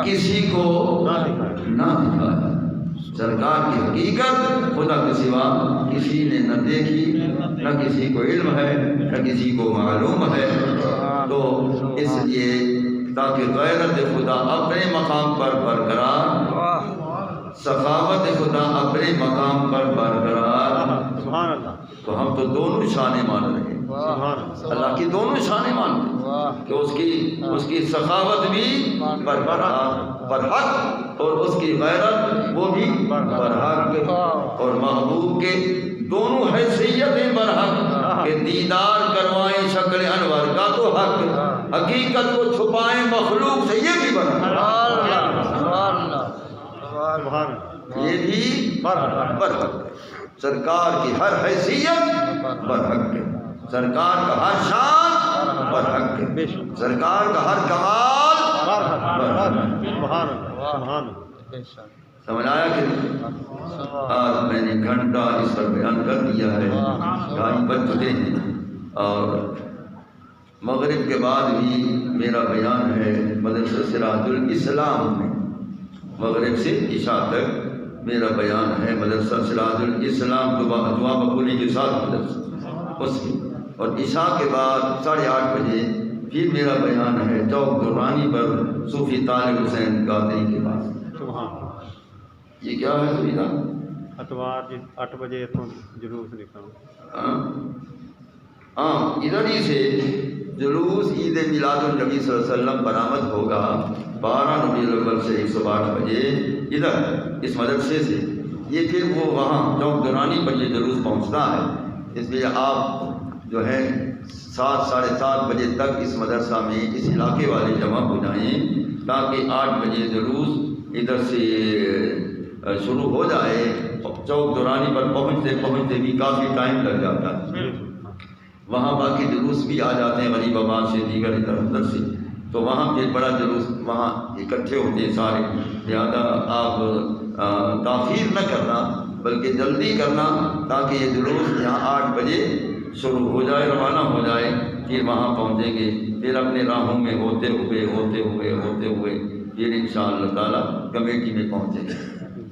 کسی کو نہ دکھایا۔ سرکار کی حقیقت خدا کے سوا کسی نے نہ دیکھی، نہ کسی کو علم ہے، نہ کسی کو معلوم ہے، تو اس لیے تاکہ غیرت خدا اپنے مقام پر برقرار، سخاوت خدا اپنے مقام پر برقرار، سبحان اللہ، تو ہم تو دونوں شانیں مان رہے ہیں، اللہ کی دونوں شانیں مانتے ہیں کہ اس کی سخاوت بھی برحق اور اس کی غیرت وہ بھی برحق، اور محبوب کے دونوں حیثیتیں برحق کہ دیدار کروائیں شکل انور کا تو حق، حقیقت کو چھپائیں مخلوق سے یہ بھی برحق، یہ بھی برحق ہے۔ سرکار کی ہر حیثیت برحق ہے، سرکار کا ہر شان برحق ہے، سرکار کا ہر کمال سبحان اللہ سمجھ آیا کہ آج میں نے گھنٹہ اس پر بیان کر دیا ہے، 2:30 بج چکے ہیں، اور مغرب کے بعد بھی میرا بیان ہے مدرسہ سراج الاسلام میں، مغرب سے عشاء تک میرا بیان ہے مدرسہ سراج الاسلام دعا بقولی کے ساتھ مدرسہ اس میں، اور عشاء کے بعد 8:30 بجے پھر میرا بیان ہے چوک دورانی پر صوفی طالب حسین قادری کے پاس۔ یہ کیا ہے سویدھا؟ اتوار 8 بجے اتوں جلوس نکلنا، ہاں ادھر ہی سے جلوس عید میلاد النبی صلی اللہ علیہ وسلم برآمد ہوگا 12 ربیع الاول سے 108 بجے ادھر اس مدرسے سے، یہ پھر وہ وہاں چوک دورانی پر یہ جلوس پہنچتا ہے، اس لیے آپ جو ہے 7 ساڑھے 7 بجے تک اس مدرسہ میں اس علاقے والے جمع ہو جائیں تاکہ 8 بجے جلوس ادھر سے شروع ہو جائے۔ چوک دورانی پر پہنچتے بھی کافی ٹائم لگ جاتا ہے، وہاں باقی جلوس بھی آ جاتے ہیں غریب آباد سے دیگر ادھر ادھر سے، تو وہاں پھر بڑا جلوس وہاں اکٹھے ہوتے ہیں سارے، لہٰذا آپ تاخیر نہ کرنا بلکہ جلدی کرنا تاکہ یہ جلوس یہاں 8 بجے شروع ہو جائے، روانہ ہو جائے، پھر وہاں پہنچیں گے، پھر اپنے راہوں میں ہوتے ہوئے پھر انشاءاللہ تعالیٰ کمیٹی میں پہنچیں گے،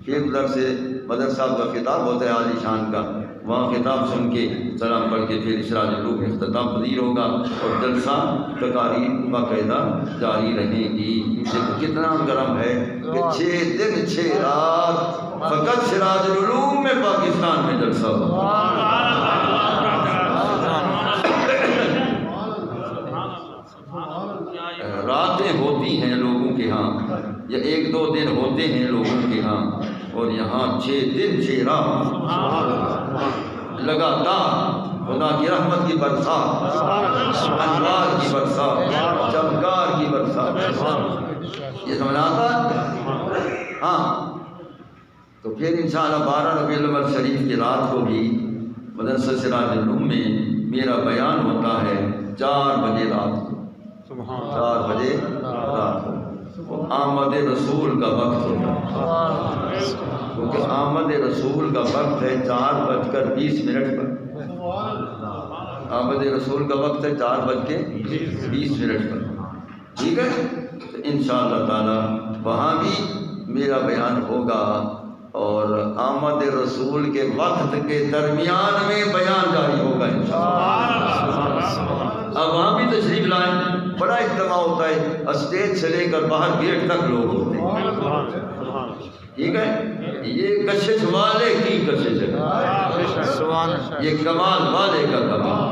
پھر ادھر سے مدرسہ کا خطاب ہوتا ہے عالی شان کا، وہاں خطاب سن کے سلام پڑھ کے پھر اسراج الروح میں اختتام پذیر ہوگا، اور جلسہ تقاریر باقاعدہ جاری رہے گی۔ کتنا گرم ہے کہ 6 دن 6 رات فقط سراج العلوم میں پاکستان میں جلسہ ہوگا۔ راتیں ہوتی ہیں لوگوں کے ہاں یا 1-2 دن ہوتے ہیں لوگوں کے ہاں، اور یہاں 6 دن 6 رات لگاتار خدا کی رحمت کی برسات، انوار کی برسات، چمکار کی برسات، یہ سمجھ آتا ہے؟ ہاں تو پھر انشاءاللہ 12 ربیع الاول شریف کی رات کو بھی مدرسہ سراج العلوم میں میرا بیان ہوتا ہے 4 بجے رات کو، 4 بجے رات کو، وہ آمد رسول کا وقت ہوتا ہے، کیونکہ آمد رسول کا وقت ہے 4:20 پر، آمد رسول کا وقت ہے 4:20 پر، ٹھیک ہے؟ تو انشاءاللہ تعالی وہاں بھی میرا بیان ہوگا، اور آمد رسول کے وقت کے درمیان میں بیان جاری ہوگا انشاءاللہ۔ اب وہاں بھی تشریف لائیں، بڑا اجتماع ہوتا ہے، اسٹیج سے لے کر باہر گیٹ تک لوگ ہوتے ہیں، ٹھیک ہے؟ یہ کشش والے کی کشش ہے، یہ کمال والے کا کمال،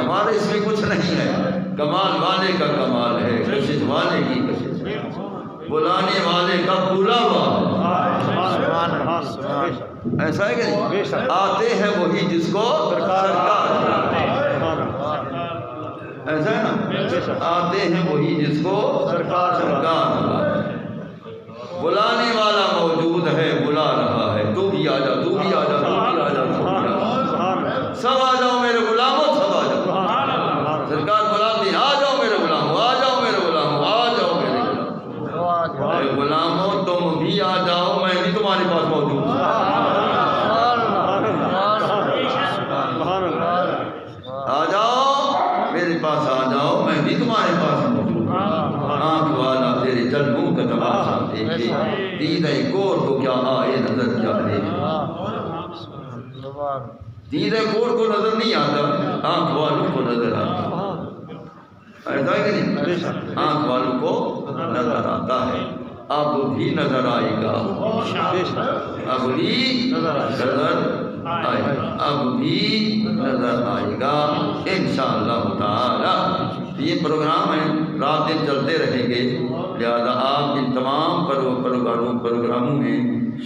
ہمارے اس میں کچھ نہیں ہے، کمال والے کا کمال ہے، کشش والے کی کشش ہے، بلانے والے کا بلاوا، ایسا ہے کہ نہیں؟ آتے ہیں وہی جس کو سرکار، ایسا ہے نا؟ آتے ہیں وہی جس کو سرکار، بلانے والا موجود ہے، بلا رہا ہے، تو بھی آ جا، تو بھی آ جا، تو بھی آ جا، تو بھی آ جا، سب آ جاؤ میرے غلاموں، سب آ جاؤ، سرکار بلاتے ہیں، آ جاؤ میرے غلاموں، آ جاؤ میرے غلاموں، آ جاؤ میرے غلاموں، اے غلاموں تم بھی آ جاؤ، میں بھی تمہارے پاس موجود ہوں، آ جاؤ میرے پاس، آ جاؤ میں بھی تمہارے پاس موجود ہوں، آنکھ والا تیرے جلووں کا تماشا دیکھے، دیدہ گور کو کیا آئے نظر کیا دیکھے، دیدہ گور کو نظر نہیں آتا، آنکھ والوں کو نظر آتا، ایسا ہے کہ نہیں؟ آنکھ والوں کو نظر آتا ہے، اب بھی نظر آئے گا، اب بھی نظر آئے گا، اب بھی نظر آئے گا انشاءاللہ تعالی۔ یہ پروگرام ہے، رات دن چلتے رہیں گے، لہذا آپ ان تمام پروگراموں میں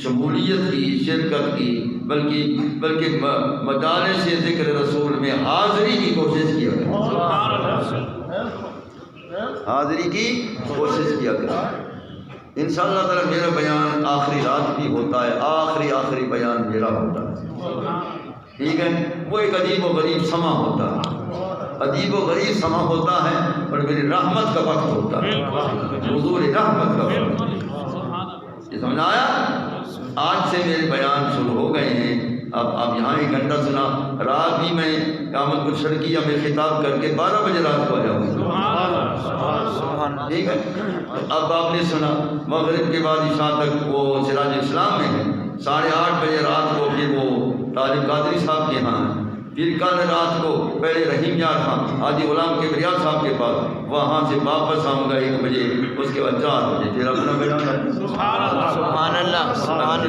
شمولیت کی، شرکت کی، بلکہ مجالس ذکر رسول میں حاضری کی کوشش کیا کریں، حاضری کی کوشش کیا کریں۔ انشاءاللہ تعالی میرا بیان آخری رات بھی ہوتا ہے، آخری بیان میرا ہوتا ہے، ٹھیک ہے؟ وہ ایک عجیب و غریب سما ہوتا ہے، عجیب و غریب سما ہوتا ہے اور میری رحمت کا وقت ہوتا ہے، حضور رحمت کا وقت۔ یہ سمجھ آیا؟ آج سے میرے بیان شروع ہو گئے ہیں۔ اب یہاں 1 گھنٹہ سنا، رات بھی میں قامت الشرقیہ میں خطاب کر کے 12 بجے رات کو آیا ہوں، ٹھیک ہے؟ اب آپ نے سنا مغرب کے بعد عشاء تک وہ سراج اسلام میں ہے، 8:30 بجے رات کو پھر وہ طالب قادری صاحب کے ہاں، پھر کل رات کو پہلے رحیم یار خان حاجی غلام کبریا صاحب کے پاس، وہاں سے واپس آؤں گا 1 بجے، اس کے بعد 4 بجے پھر اپنا بیٹا سبحان اللہ سبحان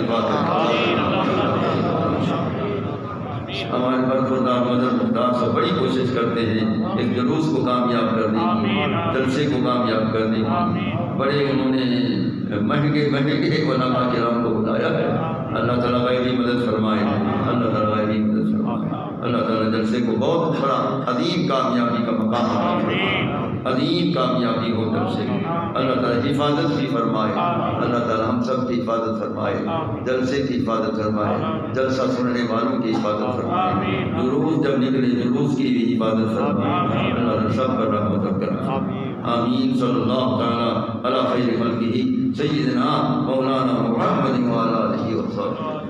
ہمارے برخوردار مدر مختار سے بڑی کوشش کرتے ہیں ایک جلوس کو کامیاب کرنے کی، جلسے کو کامیاب کرنے کی، بڑے انہوں نے مہنگے علماء کرام کو بلایا ہے۔ اللہ تعالیٰ غیبی مدد فرمائے، اللہ تعالیٰ غیبی مدد فرمائے، اللہ تعالیٰ جلسے کو بہت بڑا عظیم کامیابی کا مقام عطا فرمائے، عظیم کامیابی ہو جلسے، اللہ تعالیٰ حفاظت بھی فرمائے، اللہ تعالیٰ ہم سب کی حفاظت فرمائے، جلسے کی حفاظت فرمائے، جلسہ سننے والوں کی حفاظت فرمائے، جلوس جب نکلے جلوس کی بھی حفاظت فرمائے، اللہ تعالیٰ سب پر رحمت کرے۔ آمین۔ صلی اللہ تعالیٰ علی خیر خلقہ سیدنا مولانا محمد وعلی آلہ وصحبہ۔